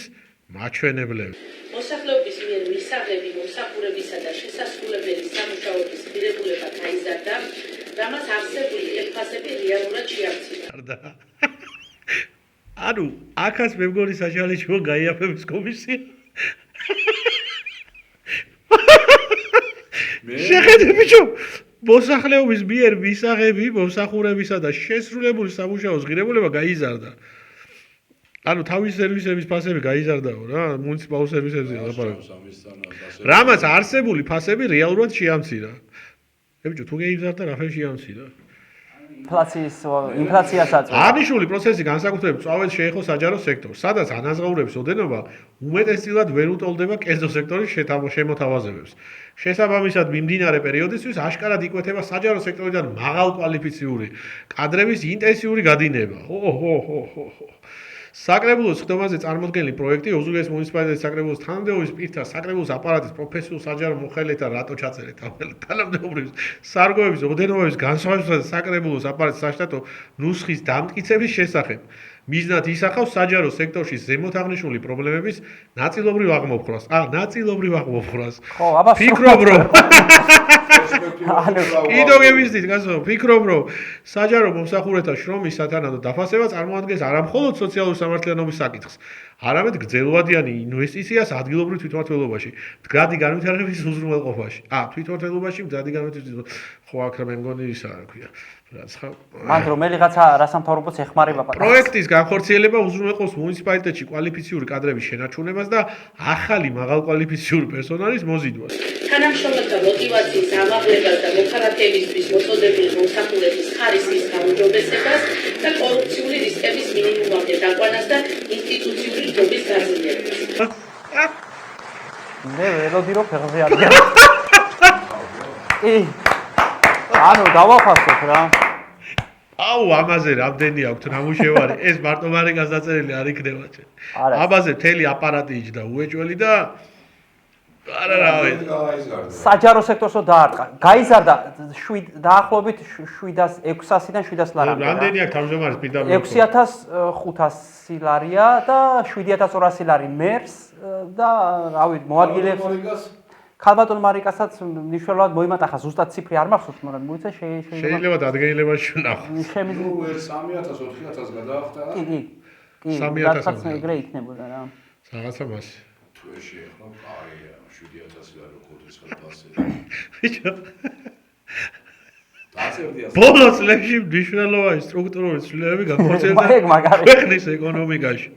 მაჩვენებლები. მოსახლეობის მიერ მისაღები, მომსახურებისა და შესასრულებელი სამუშაოების ღირებულება გაიზარდა, რამაც არსებული ხელფასები რეალურად შეამცირდა. ანუ, აქაც მე მგონი საშალიშო გაიაფების კომისია. შეხედე ბიჭო, მოსახლეობის მიერ მისაღები, მომსახურებისა და შესრულებული სამუშაოს ღირებულება გაიზარდა. ანუ თავის სერვისების ფასები გაიზარდაო რა, მუნიციპალურ სერვისებზე ლაპარაკობ. რამაც არსებული ფასები რეალურად შეამცირა. ბიჭო, თუ გაიზარდა, რაფერ შეამცირა? ინფლაციასაც. აღნიშნული პროცესი განსაკუთრებით წვავებს შეეხო საჯარო სექტორს, სადაც ანაზღაურების ოდენობა უმეტესწილად ვერ უტოლდება კერძო სექტორის შემოთავაზებებს. შესაბამისად, მიმდინარე პერიოდისთვის აშკარად იკვეთება საჯარო სექტორიდან მაღალკვალიფიციური კადრების ინტენსიური გადინება. საკრებულოს ხდომაზე წარმოდგენილი პროექტი ოზურგეთის მუნიციპალიტეტის საკრებულოს თანამდებობის პირთა საკრებულოს აპარატის პროფესიულ საჯარო მოხელეთა რატო ჩაწერეთ თანამდებობის სარგოების ოდენობების განსხვავებისა და საკრებულოს აპარატის საშტატო ნუსხის დამტკიცების შესახებ. მიზნად ისახავს საჯარო სექტორში ზემოთაღნიშნული პრობლემების ნაწილობრივ აღმოფხვრას. ნაწილობრივ აღმოფხვრას. ხო, აბა ფიქრობ რომ კიდო გემიზდით, გასო, ფიქრობ, რომ საჯარო მომსახურეთა შრომის სათანადო დაფასება წარმოადგენს არამხოლოდ სოციალური სამართლიანობის საკითხს, არამედ გრძელვადიანი ინვესტიციას ადგილობრივ თვითმმართველობაში, მდგრადი განვითარების უზრუნველყოფაში. თვითმმართველობაში მდგრადი განვითარების ხო აქ მე მგონი ისა რა ქვია. მან რომელიღაცა რასამთავრობოც ეხმარება პროექტის განხორციელება უზრუნველყოფს მუნიციპალიტეტში კვალიფიციური კადრების შენარჩუნებას და ახალი მაღალკვალიფიციური პერსონალის მოზიდვას. თანამშრომელთა მოტივაციის ამაღლებას და მოქალაქეებისთვის მოწოდებული მომსახურების ხარისხის გაუმჯობესებას და კორუფციული რისკების მინიმუმამდე დაყვანას და ინსტიტუციური ჯობის გაზრდებას. მე ველოდი რომ ფეხზე ადგა. ანუ დავაფასოთ რა. ამაზე რამდენი აქვს ნამუშევარი, ეს მარტო მარიკას დაწერილი არ იქნება ჩემ. ამაზე მთელი აპარატი იჯდა უეჭველი და არა რავი. საჯარო სექტორსო დაარტყა. გაიზარდა დაახლოებით 600-დან 700 ლარამდე. რამდენი აქვს თავმჯდომარის პირდაპირ? 6500 ლარია და 7200 ლარი მერს და რავი მოადგილეებს. ქალბატონ მარიკასაც მნიშვნელოვნად მოიმატახა, ზუსტად ციფრი არ მახსოვს, მაგრამ მოიცა შეიძლება დადგენილებაში ვნახო. 3000-4000 გადაახტა. კი. 3000 ეგრე იქნებოდა რა. რაღაცა მასე. თუეში ახლა კაია 7000 ლარი კოდის ხელფასი. ბიჭო. დაწერდია. ბოლო წლებში მნიშვნელოვანი სტრუქტურული ცვლილებები განხორციელდა ქვეყნის ეკონომიკაში.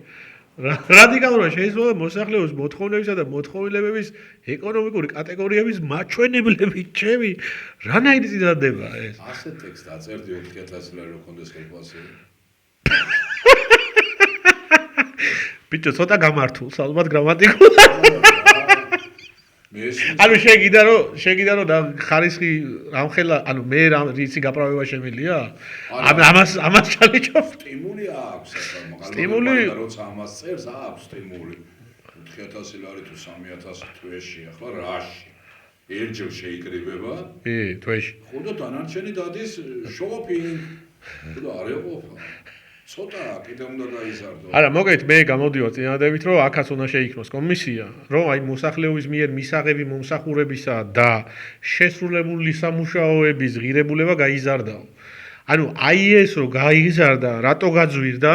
რადიკალურად შეიძლება მოსახლეობის მოთხოვნებისა და მოთხოვნილებების ეკონომიკური კატეგორიების მაჩვენებლები ჩემი რანაირი წინადადება ეს. ასეთ ტექსტს დაწერდი 4000 ლარი რო კონდეს ხელფასი. ბიჭო ცოტა გამართულს ალბათ გრამატიკულად. ანუ შეგიდა რომ ხარისხი რამხელა ანუ მე რიცი გაправება შემიძლია? ამას ჩალიჩობ. სტიმული აქვს ახლა სტიმული როცა ამას წერს აქვს სტიმული 4000 ლარი თუ 3000 თვეში ახლა რაში ერჯერ შეიკრიბება თვეში ხოდა დანარჩენი დადის შოპინგ და არ ეყოფა ცოტა კიდე უნდა გაიზარდო. არა, მოგეთ მე გამოდივარ წინადადებით, რომ აქაც უნდა შეიქმნოს კომისია, რომ აი მოსახლეობის მიერ მისაღები მომსახურებისა და შესრულებული სამუშაოების ღირებულება გაიზარდაო. ანუ აი ეს რომ გაიზარდა, რატო გაძვირდა?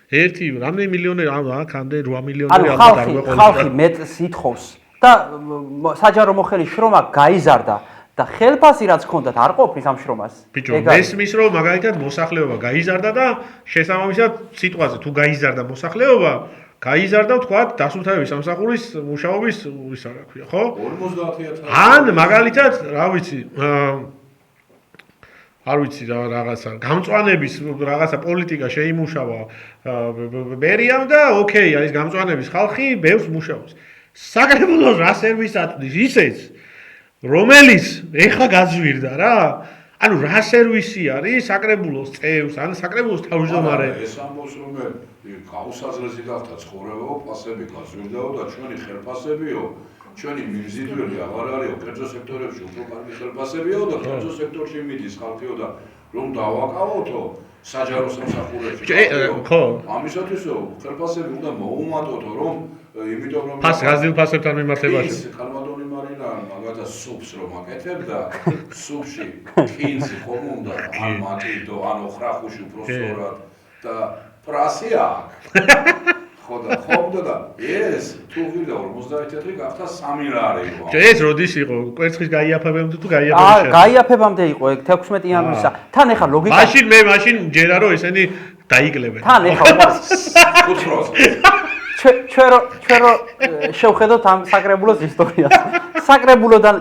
ერთი რამდენი მილიონერი აქ ამდენ 8 მილიონერი ალბათ არ გვეყოლება. ხალხი მეტს ითხოვს და საჯარო მოხელის შრომა გაიზარდა. და ხელფასი რაც ჰქონდათ არ ყოფნის ამ შრომას. ბიჭო, მესმის რომ მაგალითად მოსახლეობა გაიზარდა და შესაბამისად სიტყვაზე თუ გაიზარდა მოსახლეობა, გაიზარდა თქვათ დასუფთავების სამსახურის მუშაობის ისა რა ქვია, ხო? 50000. ან მაგალითად, რა ვიცი, არ ვიცი რა რაღაცა, გამწვანების რაღაცა პოლიტიკა შეიმუშავა ბერიამ და ოკეი, არის გამწვანების ხალხი, ბევრს მუშაობს. საკრებულოს რა სერვისს ატყდის ისეც რომელიც ეხა გაძვირდა რა. ანუ რა სერვისი არის საკრებულოს წევს, ან საკრებულოს თავმჯდომარე. ეს ამბობს რომ გაუსაზრესი გახდა ცხოვრება, ფასები გაძვირდაო და ჩვენი ხელფასებიო, ჩვენი მიმზიდველი აღარ არისო, კერძო სექტორებში უფრო კარგი ხელფასებიო და კერძო სექტორში მიდის ხალხიო და რომ დავაკავოთო საჯარო სამსახურებში. ხო. ამისათვისო ხელფასები უნდა მოუმატოთო რომ იმიტომ რომ ფას გაზრდილ ფასებთან მიმართებაში. ქალბატონი მარინა მაგათა სუპს რომ აკეთებდა, სუპში კინზი ხომ უნდა ან მაკიდო, ან ოხრახუში უბრალოდ და პრასი აქვს. ხოდა და ეს თუ ვიდა 51 გახდა 3 ლარი. ეს როდის იყო? კვერცხის გაიაფებამდე თუ გაიაფებამდე? გაიაფებამდე იყო ეგ 16 იანვრისა. თან ეხა ლოგიკა. მაშინ ჯერა რომ ესენი დაიკლებენ. თან ეხა უცროს. ჩვენ შევხედოთ ამ საკრებულოს ისტორიას. საკრებულოდან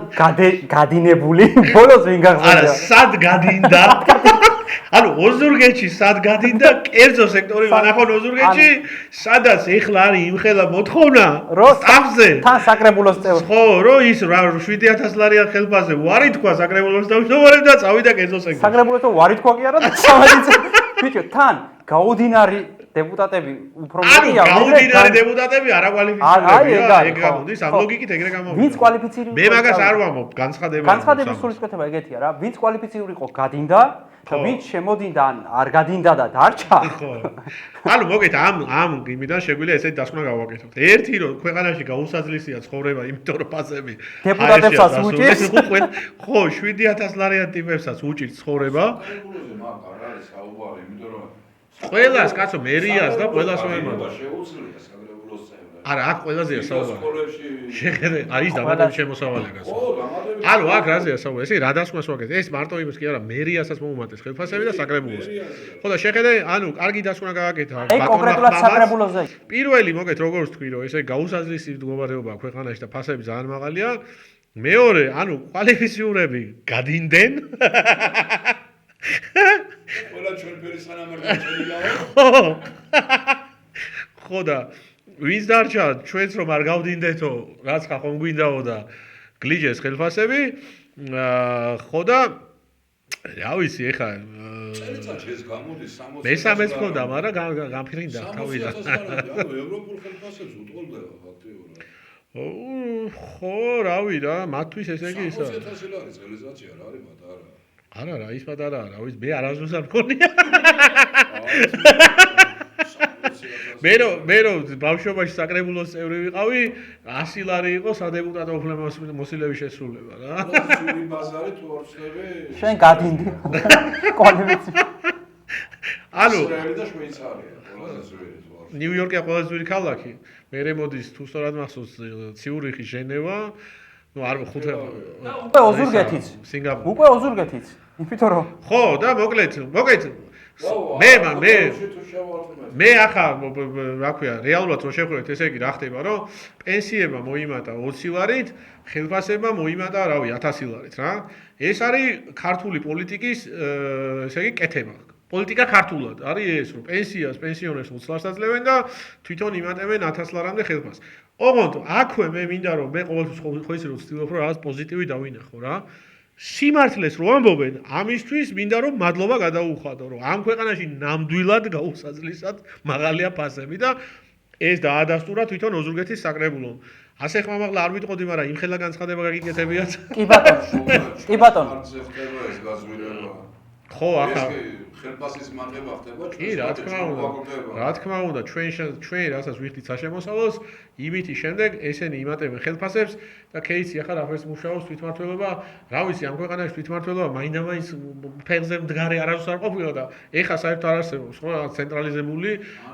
გადინებული ბოლოს ვინ გახსოვდა? არა, სად გადინდა? ანუ ოზურგეთში სად გადინდა კერძო სექტორი ვანახონ ოზურგეთში, სადაც ეხლა არის იმხელა მოთხოვნა სტაფზე. თან საკრებულოს წევრი. ხო, რომ ის 7000 ლარიან ხელფასზე უარი თქვა საკრებულოს თავმჯდომარემ და წავიდა კერძო სექტორში. საკრებულოს უარი თქვა კი არა და სამაძიცე. ბიჭო, თან გაუდინარი დეპუტატები უფრო მეტია. ანუ გაუდინარი დეპუტატები არა კვალიფიცირებულია, ეგ გამოდის, ამ ლოგიკით ეგრე გამოვიდა. ვინც კვალიფიციური მე მაგას არ ვამბობ, განცხადებული. განცხადების სულისკვეთება ეგეთია რა. ვინც კვალიფიციური იყო გადინდა და ვინც შემოდინდა ან არ გადინდა და დარჩა. ხო. ანუ მოგეთ ამ იმიდან შეგვიძლია ესეთი დასკვნა გავაკეთოთ. ერთი რომ ქვეყანაში გაუსაძლისია ცხოვრება, იმიტომ რომ ფასები დეპუტატებსაც უჭირს. ხო, 7000 ლარიან ტიპებსაც უჭირს ცხოვრება. საკრებულოზე მაგ არ არის საუბარი, იმიტომ რომ ყველას, კაცო, მერიას და ყველას ვემატა. შეუძლია საკრებულოს წევრებს. არა, აქ ყველაზეა საუბარი. სკოლებში შეხედე, არის დამატებით შემოსავალი კაცო. ხო, დამატებით. ანუ აქ რაზეა საუბარი? ესე რა დასკვნას ვაკეთებ? ეს მარტო იმის კი არა, მერიასაც მოუმატეს ხელფასები და საკრებულოს. ხო და შეხედე, ანუ კარგი დასკვნა გააკეთა. კონკრეტულად საკრებულოზე. პირველი მოგეთ როგორც თქვი რომ ესე გაუსაზრისი მდგომარეობაა ქვეყანაში და ფასები ძალიან მაღალია. მეორე, ანუ კვალიფიციურები გადინდნენ. ყველა ჩვენ ფერის სანამარხი შეიძლება. ხო და ვინც დარჩა ჩვენც რომ არ გავდინდეთო, რაც ხომ გვინდაო და გლიჯეს ხელფასები. ხო და რა ვიცი, ეხა წელიწადში ეს გამოდის 60. მესამეც ხონდა, მაგრამ გამფრინდა თავიდან. ანუ ევროპულ ხელფასებს უტყოლდება ფაქტიურად. ხო, რავი რა, მათთვის ესე იგი ისა. 60,000 ლარი წელიწადში არ არის პატარა. არა რა, ის პატარაა, რა ვიცი, მე არასდროს არ მქონია. მე რომ ბავშვობაში საკრებულოს წევრი ვიყავი, 100 ლარი იყო სადეპუტატო უფლებამოსილების შესრულება რა. სული ბაზარი თუ ორცები. შენ გადინდი. კვალიფიცია. ანუ ისრაელი და შვეიცარია, ყველაზე ძვირი თუ არ. ნიუ-იორკია ყველაზე ძვირი ქალაქი. მე მოდის თუ სწორად მახსოვს ციურიხი, ჟენევა, ну არ ხუთე. უკვე ოზურგეთიც. სინგაპური. უკვე ოზურგეთიც. იმიტომ რომ ხო და მოკლედ მე ახლა რა ქვია რეალურად რო შევხვდეთ ესე იგი რა ხდება რომ პენსიებმა მოიმატა 20 ლარით, ხელფასებმა მოიმატა რავი 1000 ლარით რა. ეს არის ქართული პოლიტიკის ესე იგი კეთება. პოლიტიკა ქართულად არის ეს რომ პენსიონერს 20 ლარს აძლევენ და თვითონ იმატებენ 1000 ლარამდე ხელფასს. ოღონდ აქვე მე მინდა რომ მე ყოველთვის ხო ისე რომ ვცდილობ რომ რაღაც პოზიტივი დავინახო რა. სიმართლეს რო ამბობენ, ამისთვის მინდა რომ მადლობა გადაუხადო, რომ ამ ქვეყანაში ნამდვილად გაუსაძლისად მაღალია ფასები და ეს დაადასტურა თვითონ ოზურგეთის საკრებულომ. ასე ხმამაღლა არ ვიტყოდი, მაგრამ იმხელა განცხადება გაგიკეთებიათ. კი ბატონო. კი ბატონო. არც ხდება ეს გაზვირება. ხო, ახლა ხელფასის მატება ხდება კი, რა თქმა უნდა, ჩვენ რასაც ვიხდით საშემოსავლოს, იმითი შემდეგ ესენი იმატებენ ხელფასებს და кейსი ახლა რაფერს მუშაობს თვითმმართველობა, რა ვიცი, ამ ქვეყანაში თვითმმართველობა მაინდა-მაინც ფეხზე მდგარი არასდროს არ ყოფილა და ეხა საერთოდ არ არსებობს, ხო, ცენტრალიზებული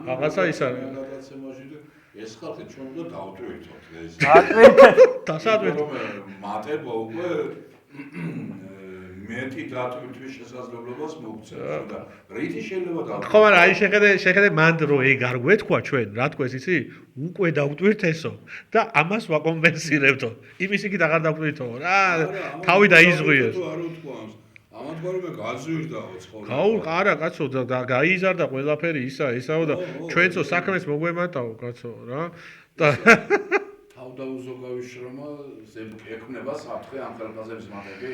რაღაცა ის არის. ეს ხალხი ჩვენ უნდა დავტვირთოთ ეს. დავტვირთოთ. მატება უკვე მეტი დატვირთვის შესაძლებლობას მოგცემს და რითი შეიძლება დავტვირთოთ. ხო, მაგრამ აი შეხედე მანდ რო ეგ არ გვეთქვა ჩვენ, რა თქოს იცი? უკვე დავტვირთესო და ამას ვაკომპენსირებთო. იმის იქით აღარ დავტვირთო რა. თავი დაიზღვიეს. არ უთქვამს. ამათ გვარიმე გაძვირდაო ცხოვრება. გაუ, არა კაცო და გაიზარდა ყველაფერი ისაო და ჩვენцо საქმეს მოგვემატაო კაცო რა. და თავდაუზოგავიშრომა ექნება საფრთხე ამ ხელფასების მატები?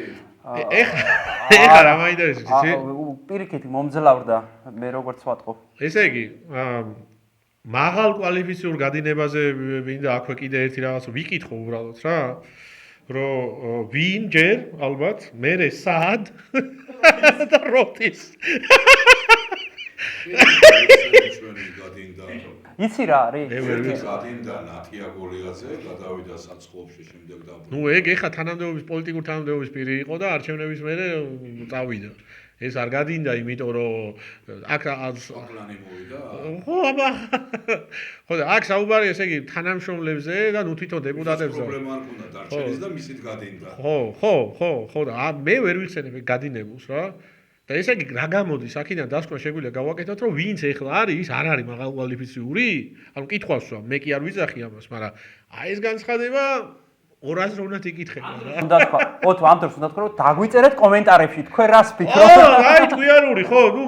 ეხა რა მაინტერესებს იცი? პირიქით მომძლავრდა მე როგორც ვატყობ. ესე იგი, მაღალ კვალიფიციურ გადინებაზე მინდა აქვე კიდე ერთი რაღაც ვიკითხო უბრალოდ რა. რომ ვინ ჯერ ალბათ მერე სად და როდის ჩვენი გადინდა იცი რა არის? გადინდა ნათია გოლიაძე გადავიდა საცხობში შემდეგ და ნუ ეგ ეხა თანამდებობის პოლიტიკურ თანამდებობის პირი იყო და არჩევნების მერე წავიდა. ეს არ გადინდა, იმიტომ რომ აქ პლანი მოვიდა. ხო, აბა. ხო და აქ საუბარი ესე იგი თანამშრომლებზე და ნუ თვითონ დეპუტატებზე. პრობლემა არ ქონდა დარჩენის და მისით გადინდა. ხო და მე ვერ ვიცენებ გადინებულს რა. და ესე იგი რა გამოდის აქედან დასკვნა შეგვიძლია გავაკეთოთ რომ ვინც ეხლა არის ის არ არის მაღალკვალიფიციური? ანუ კითხვას ვსვამ, მე კი არ ვიძახი ამას, მაგრამ აი ეს განცხადება 200 როვნად იკითხება რა. უნდა თქვა, ოთო ამ დროს უნდა თქვა რომ დაგვიწერეთ კომენტარებში თქვენ რას ფიქრობთ? აი ტყუიანური ხო, ნუ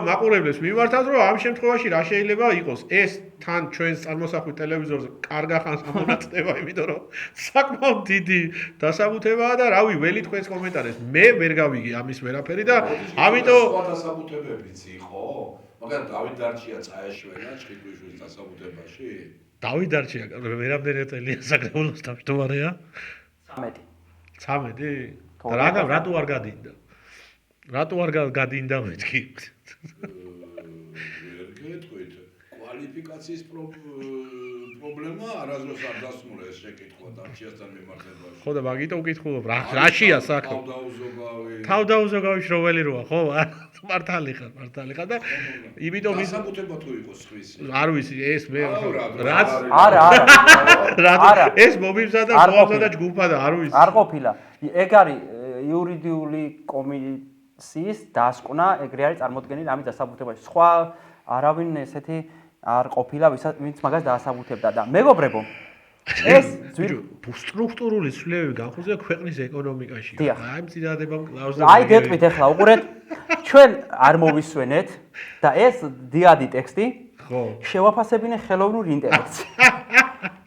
მაყურებლებს მიმართავთ რომ ამ შემთხვევაში რა შეიძლება იყოს? ეს თან ჩვენს წარმოსახვით ტელევიზორზე კარგა ხანს ამონაცდება, იმიტომ რომ საკმაოდ დიდი დასაბუთებაა და რავი, ველი თქვენს კომენტარებს. მე ვერ გავიგე ამის ვერაფერი და ამიტომ სხვა დასაბუთებებიც იყო, მაგრამ დავით დარჩია წაეშველა ჭყიგვიშვილის დასაბუთებაში. დავით დარჩია ვერამდენი წელია საკრებულოს თავმჯდომარეა? 13. 13? და რატო არ გადინდა? რატო არ გადინდა მეთქი? ვერ გეტყვით. კვალიფიკაციის პრობლემა არასდროს არ დასმულა ეს შეკითხვა დამჩიასთან მიმართებაში. ხო და მაგიტო ვკითხულობ, რაშია საქმე? თავდაუზოგავი შრომელი როა, ხო? მართალი ხარ და იმიტომ დასაბუთება თუ იყოს ხვის. არ ვიცი, ეს მე რაც არა. ეს მომიმზადა მოამზადა და ჯგუფა და არ ვიცი. არ ყოფილა. ეგ არის იურიდიული კომისიის დასკვნა, ეგრე არის წარმოდგენილი ამის დასაბუთებაში. სხვა არავინ ესეთი არ ყოფილა, ვინც მაგას დაასაბუთებდა და მეგობრებო ეს სტრუქტურული ცვლილებები განხორციელდა ქვეყნის ეკონომიკაში. აი მწინააღმდეგე კლაუზა. აი გეტყვით ახლა უყურეთ ჩვენ არ მოვისვენეთ და ეს დიადი ტექსტი ხო შევაფასებინე ხელოვნურ ინტელექტს.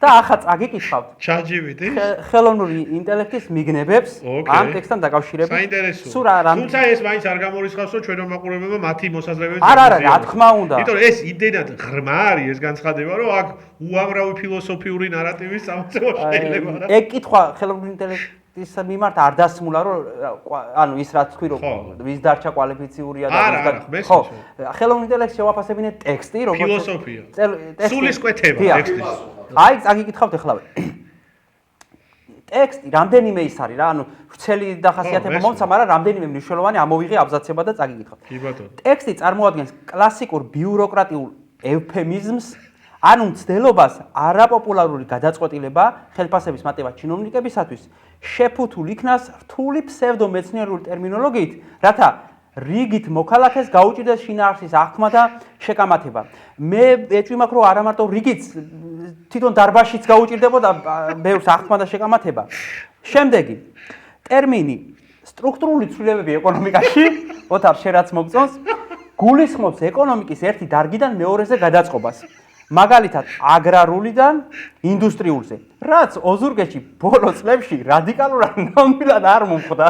და ახლა წაგიკითხავთ ChatGPT ხელოვნური ინტელექტის მიგნებებს ამ ტექსტთან დაკავშირებით. საინტერესოა. სულ რა თუმცა ეს მაინც არ გამორიცხავს, რომ ჩვენო მაყურებელმა მათი მოსაზრებები არა, რა თქმა უნდა. იმიტომ ეს იმდენად ღრმა არის ეს განცხადება, რომ აქ უამრავი ფილოსოფიური ნარატივის წამოწევა შეიძლება რა. ეგ კითხვა ხელოვნური ინტელექტის მიმართ არ დასმულა, რომ ანუ ის რაც თქვი, რომ ვის დარჩა კვალიფიციურია და ვის ხო, ხელოვნური ინტელექტს შევაფასებინე ტექსტი, როგორც ფილოსოფია. სულისკვეთება ტექსტი. აი, წაგიკითხავთ ახლა. ტექსტი რამდენიმე ის არის რა, ანუ ვრცელი დახასიათება მომცა, მაგრამ რამდენიმე მნიშვნელოვანი ამოვიღე აბზაცება და წაგიკითხავთ. კი ბატონო. ტექსტი წარმოადგენს კლასიკურ ბიუროკრატიულ ევფემიზმს, ანუ მცდელობას არაპოპულარული გადაწყვეტილება ხელფასების მატება ჩინოვნიკებისათვის შეფუთულ იქნას რთული ფსევდომეცნიერული ტერმინოლოგიით, რათა რიგით მოქალაქეს გაუჭირდეს შინაარსის აღქმა და შეკამათება. მე ეჭვი მაქვს, რომ არა მარტო რიგით, თვითონ დარბაზშიც გაუჭირდებოდა ბევრს აღქმა და შეკამათება. შემდეგი ტერმინი სტრუქტურული ცვლილებები ეკონომიკაში, ოთარ შენ რაც მოგწონს, გულისხმობს ეკონომიკის ერთი დარგიდან მეორეზე გადაწყობას. მაგალითად აგრარულიდან ინდუსტრიულზე, რაც ოზურგეთში ბოლო წლებში რადიკალურად ნამდვილად არ მომხდა.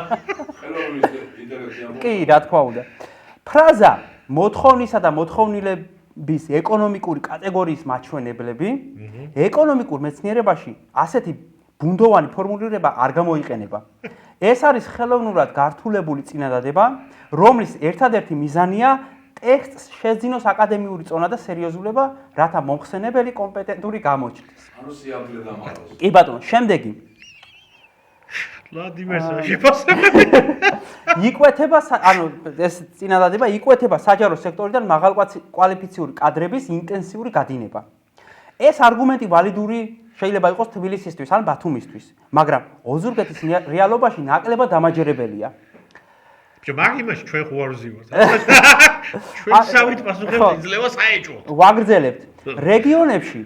კი, რა თქმა უნდა. ფრაზა მოთხოვნისა და მოთხოვნილების ეკონომიკური კატეგორიის მაჩვენებლები ეკონომიკურ მეცნიერებაში ასეთი ბუნდოვანი ფორმულირება არ გამოიყენება. ეს არის ხელოვნურად გართულებული წინადადება, რომლის ერთადერთი მიზანია ტექსტს შეძინოს აკადემიური წონა და სერიოზულობა, რათა მომხსენებელი კომპეტენტური გამოჩნდეს. ანუ სიამოვნე დამალოს. კი ბატონო, შემდეგი. ვლადიმერს შეფასებები. იკვეთება, ანუ ეს წინადადება იკვეთება საჯარო სექტორიდან მაღალკვალიფიციური კადრების ინტენსიური გადინება. ეს არგუმენტი ვალიდური შეიძლება იყოს თბილისისთვის ან ბათუმისთვის, მაგრამ ოზურგეთის რეალობაში ნაკლებად დამაჯერებელია. მაგ იმაში ჩვენ ხო არ ვზივართ. ჩვენ სამით პასუხებს იძლევა საეჭვო. ვაგრძელებთ. რეგიონებში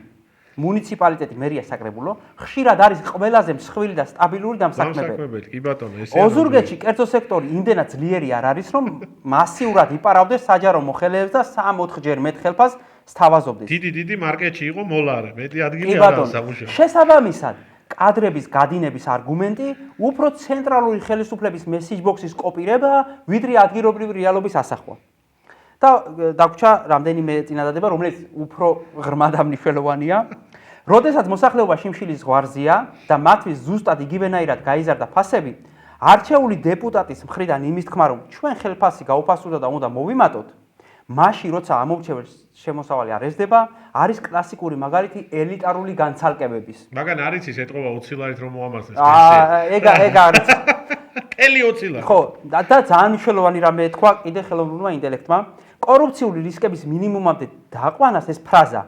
მუნიციპალიტეტი მერია საკრებულო ხშირად არის ყველაზე მსხვილი და სტაბილური დამსაქმებელი. კი ბატონო, ესე ოზურგეთში კერძო სექტორი იმდენად ძლიერი არ არის, რომ მასიურად იპარავდეს საჯარო მოხელეებს და 3-4 ჯერ მეტ ხელფასს სთავაზობდეს. დიდი მარკეტში იყო მოლარე, მეტი ადგილი არ აქვს სამუშაო. შესაბამისად, კადრების გადინების არგუმენტი უფრო ცენტრალური ხელისუფლების მესიჯ ბოქსის კოპირება, ვიდრე ადგილობრივი რეალობის ასახვა. და დაგვრჩა რამდენიმე წინადადება, რომელიც უფრო ღრმა და მნიშვნელოვანია. როდესაც მოსახლეობა შიმშილის ზღვარზია და მათთვის ზუსტად იგივენაირად გაიზარდა ფასები, არჩეული დეპუტატის მხრიდან იმის თქმა, რომ ჩვენ ხელფასი გაუფასურდა და უნდა მოვიმატოთ, მაშინ როცა ამორჩეველ შემოსავალი არ ესდება, არის კლასიკური მაგალითი ელიტარული განცალკებების. მაგან არის ის ეთყობა 20 ლარით რომ მოამართლეს. ეგ არის. ტელი 20 ლარი. ხო, და ძალიან მნიშვნელოვანი რამე თქვა კიდე ხელოვნურმა ინტელექტმა, კორუფციული რისკების მინიმუმამდე დაყვანას ეს ფრაზა,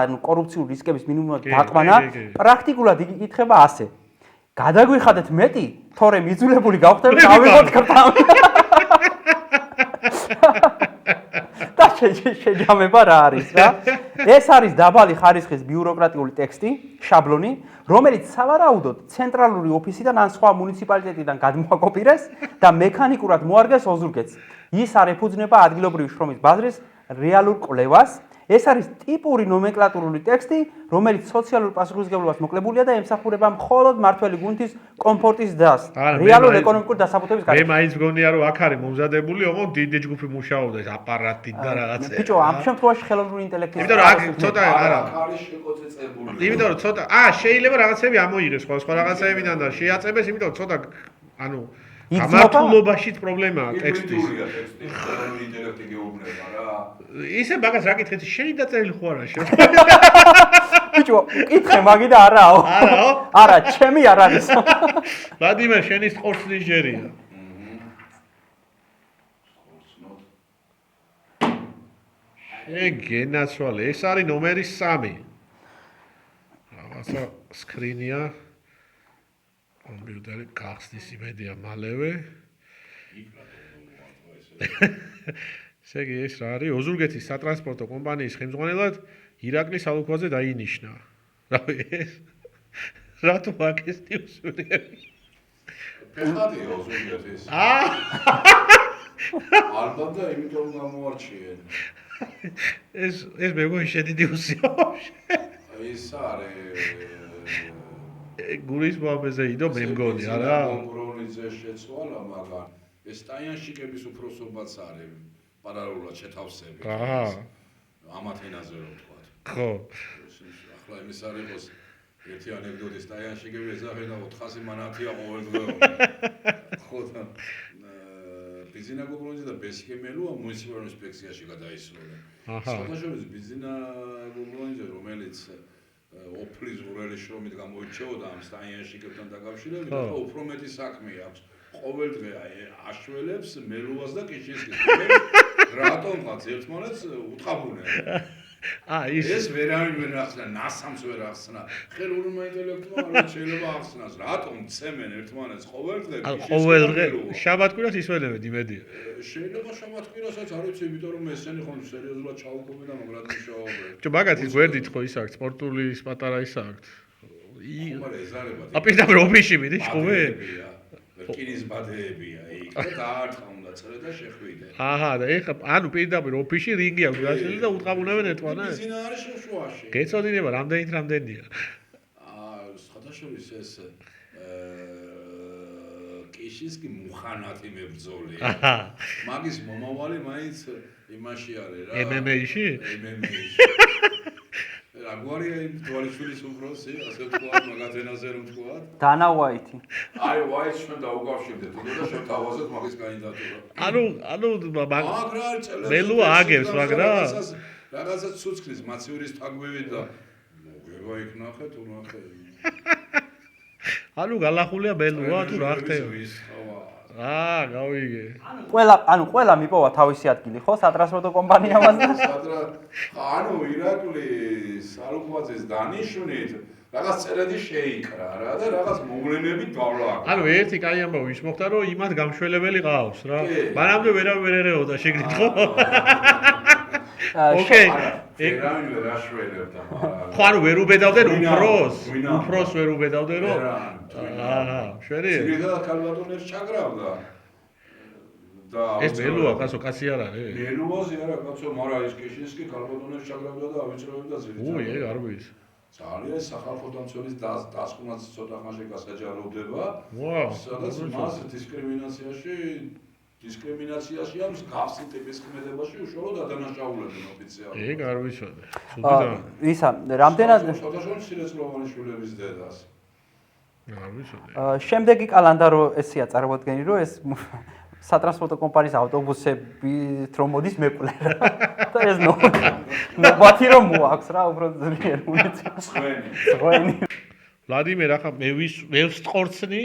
ანუ კორუფციული რისკების მინიმუმამდე დაყვანა, პრაქტიკულად იკითხება ასე. გადაგვიხადეთ მეტი, თორემ იძულებული გავხდებით ავიღოთ ქრთამი. და შეჯამება რა არის რა? ეს არის დაბალი ხარისხის ბიუროკრატიული ტექსტი, შაბლონი, რომელიც სავარაუდოდ ცენტრალური ოფისიდან ან სხვა მუნიციპალიტეტიდან გადმოაკოპირეს და მექანიკურად მოარგეს ოზურგეთს. ის არ ეფუძნება ადგილობრივი შრომის ბაზრის რეალურ კვლევას. ეს არის ტიპური ნომენკლატურული ტექსტი, რომელიც სოციალურ პასუხისმგებლობას მოკლებულია და ემსახურება მხოლოდ მართველი გუნდის კომფორტის დას. რეალურ ეკონომიკურ დასაბუთების გარშემო. მე მაინც მგონია რომ აქ არის მომზადებული, ოღონდ დიდი ჯგუფი მუშაობდა ეს აპარატი და რაღაცა. ბიჭო, ამ შემთხვევაში ხელოვნური ინტელექტი. იმიტომ რომ აქ ცოტა არა. არის შეკოწეწებული. იმიტომ რომ ცოტა შეიძლება რაღაცები ამოიღეს სხვა რაღაცებიდან და შეაწებეს, იმიტომ რომ ცოტა ანუ გამართულობაშიც პრობლემაა ტექსტის. ტექსტია, ინტელექტი გეუბნება რა. ისე მაგას რა კითხეთ, შენი დაწერილი ხო არა შენ? ბიჭო, კითხე მაგიდა არაო. არაო? არა, ჩემი არ არის. ვლადიმერ, შენი სკორცნის ჯერია. გენაცვალე, ეს არის ნომერი 3. რაღაცა სკრინია. კომპიუტერი გახსნის იმედია მალევე. ესე იგი ეს რა არის? ოზურგეთის სატრანსპორტო კომპანიის ხელმძღვანელად ირაკლის ალუქვაძე დაინიშნა. რავი ეს? რატო აქ ეს ნიუსურიები? ფეხადია ოზურგეთის. ალბათ და იმიტომ გამოარჩიენ. ეს მეგონი შედი ნიუსია. ეს არის გულის მომეზე იდო მე მგონი არა? კონკრონიძე შეცვალა, მაგრამ ეს ტაიანშიკების უფროსობაც არის პარალელურად შეთავსები. აჰა. ამათ ენაზე რომ ვთქვა. ხო. ახლა იმის არ იყოს ერთი ანეკდოტის ტაიანშიკები ეძახენ და 400 მანათია ყოველდღიურად. ხო და ბიზინა გოგრონიძე და ბესიკემელუა მუნიციპალურ ინსპექციაში გადაისროლენ. საერთაშორისო ბიზინა გოგრონიძე რომელიც ოფლის ურელი შრომით გამოირჩეოდა ამ სტაიანშიკებთან დაკავშირებით და უფრო მეტი საქმე აქვს. ყოველდღე აშველებს მელუას და კიჩინსკის. რატომღაც ერთმანეთს უთყაბუნენ. ეს ვერავინ ვერ ახსნა, ნასამს ვერ ახსნა. ხელოვნურმა ინტელექტმა არ შეიძლება ახსნას. რატომ ცემენ ერთმანეთს ყოველდღე? ყოველდღე შაბათ-კვირას ისვენებენ იმედია. შეიძლება შაბათ-კვირასაც არ ვიცი, იმიტომ რომ ესენი ხომ სერიოზულად ჩაუყობენ და მაგრად მუშაობენ. ჩო მაგათი გვერდით ხო ის აქვს, სპორტული ის პატარა ის აქვს. მაგრამ ეზარებათ. აპირდაპირ ოფისში მიდის ხუბე? რკინის ბადეებია იქ და დაარტყა უნდა წერე და შეხვიდე. აჰა, და ეხლა ანუ პირდაპირ ოფისში რინგი აქვს გასული და უთყაბუნებენ ერთმანეთს. ბიზინა არის შუაში. გეწოდინება რამდენია? სხვადასხვა ეს კიშინსკი მუხანათი მებრძოლია. მაგის მომავალი მაინც იმაში არის რა. MMA-ში? MMA-ში. აგვარია იმ თვალიშვილის უფროსი, ასე ვთქვათ, მაგათენაზე რომ ვთქვათ. დანა ვაიტი. აი, ვაიტს ჩვენ დაუკავშირდეთ, და ჩვენ დავაზეთ მაგის კანდიდატურა. ანუ მელუა აგებს, მაგრამ რაღაცა ცუცქლის მაცივრის თაგვივით და მოგება იქ ნახე თუ ნახე. ანუ გალახულია მელუა თუ რა ხდება? გავიგე. ყველა მიპოვა თავისი ადგილი, ხო, სატრანსპორტო კომპანიამაც და ანუ ირაკლის ალუქვაძეს დანიშნით, რაღაც წერედი შეიკრა რა და რაღაც მოვლენებით დავლაკა. ანუ ერთი კაი ამბავი ის მოხდა, რომ იმათ გამშველებელი ყავს რა. მანამდე ვერავინ ვერ ერეოდა შეგნით ხო? ოკეი. ვერავინ ვერ აშველებდა, მაგრამ ხო, ანუ ვერ უბედავდნენ უფროს ვერ უბედავდნენ რომ აჰა, შვენი. ძირითადად ქალბატონებს ჩაგრავდა. და ეს მელუა კაცო კაცი არ არის? მელუაზე არა კაცო, მაგრამ ეს კიშინსკი ქალბატონებს ჩაგრავდა და ავიწროვებდა ძირითადად. ეგ არ ვიცი. ძალიან სახალხო დამცველის დასკვნაც ცოტა ხანში გასაჯაროვდება. ვაუ, სადაც მას დისკრიმინაციაში აქვს გასწრ ტიპის ქმედებაში უშუალოდ ადანაშაულებენ ოფიციალურად. ეგ არ ვიცოდი. ისა, რამდენად შოთაშონის სირეცლოვანი შვილების დედას. არ ვიცოდი. შემდეგი კალანდარო ესია წარმოადგენი, რომ ეს სატრანსპორტო კომპანიის ავტობუსებით რომ მოდის მეკვლე რა. და ეს ნობათი რომ მოაქვს რა, უფრო ძლიერ უნიცია. სხვენი. ვლადიმერ, ახლა მე ვსტყორცნი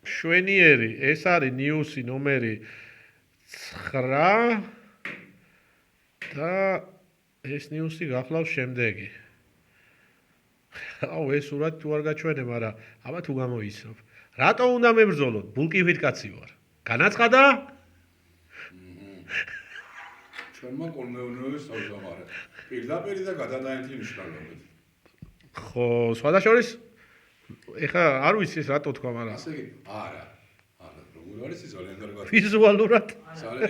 შვენიერი, ეს არის ნიუსი ნომერი 9 და ეს ნიუსი გახლავს შემდეგი. აუ ეს სურათი თუ არ გაჩვენე, მაგრამ აბა თუ გამოიცნობ. რატო უნდა მებრძოლოთ? ბულკივით კაცი ვარ. განაცხადა? ჩვენმა კოლმეუნოვის თავმჯდომარე. პირდაპირ და გადადაინთი მნიშვნელობით. ხო, სხვადასხვა ეხა არ ვიცი ეს რატო თქვა, მაგრამ ასე იგი, არა. როგორ არის ის ძალიან კარგად. ვიზუალურად.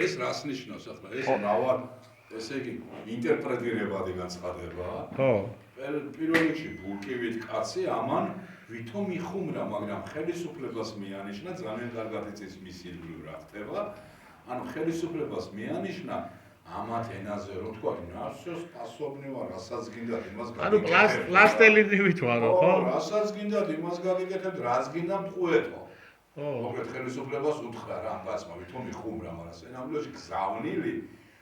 ეს რას ნიშნავს ახლა? ეს ნავალ, ესე იგი, ინტერპრეტირებადი განცხადება. ხო. პირველ რიგში ბულკივით კაცი ამან ვითომ იხუმრა, მაგრამ ხელისუფლებას მიანიშნა, ძალიან კარგად იცის მისი რა ხდება. ანუ ხელისუფლებას მიანიშნა ამათ ენაზე რომ თქვა, ნაცოს პასობნი ვარ, რასაც გინდათ იმას გაგიკეთებ. ანუ პლასტელინივით ვარო, ხო? რასაც გინდათ იმას გაგიკეთებ, რაც გინდა მტყუეთო. მოკლედ ხელისუფლებას უთხრა რა ამ კაცმა ვითომ იხუმრა, მაგრამ სინამდვილეში გზავნილი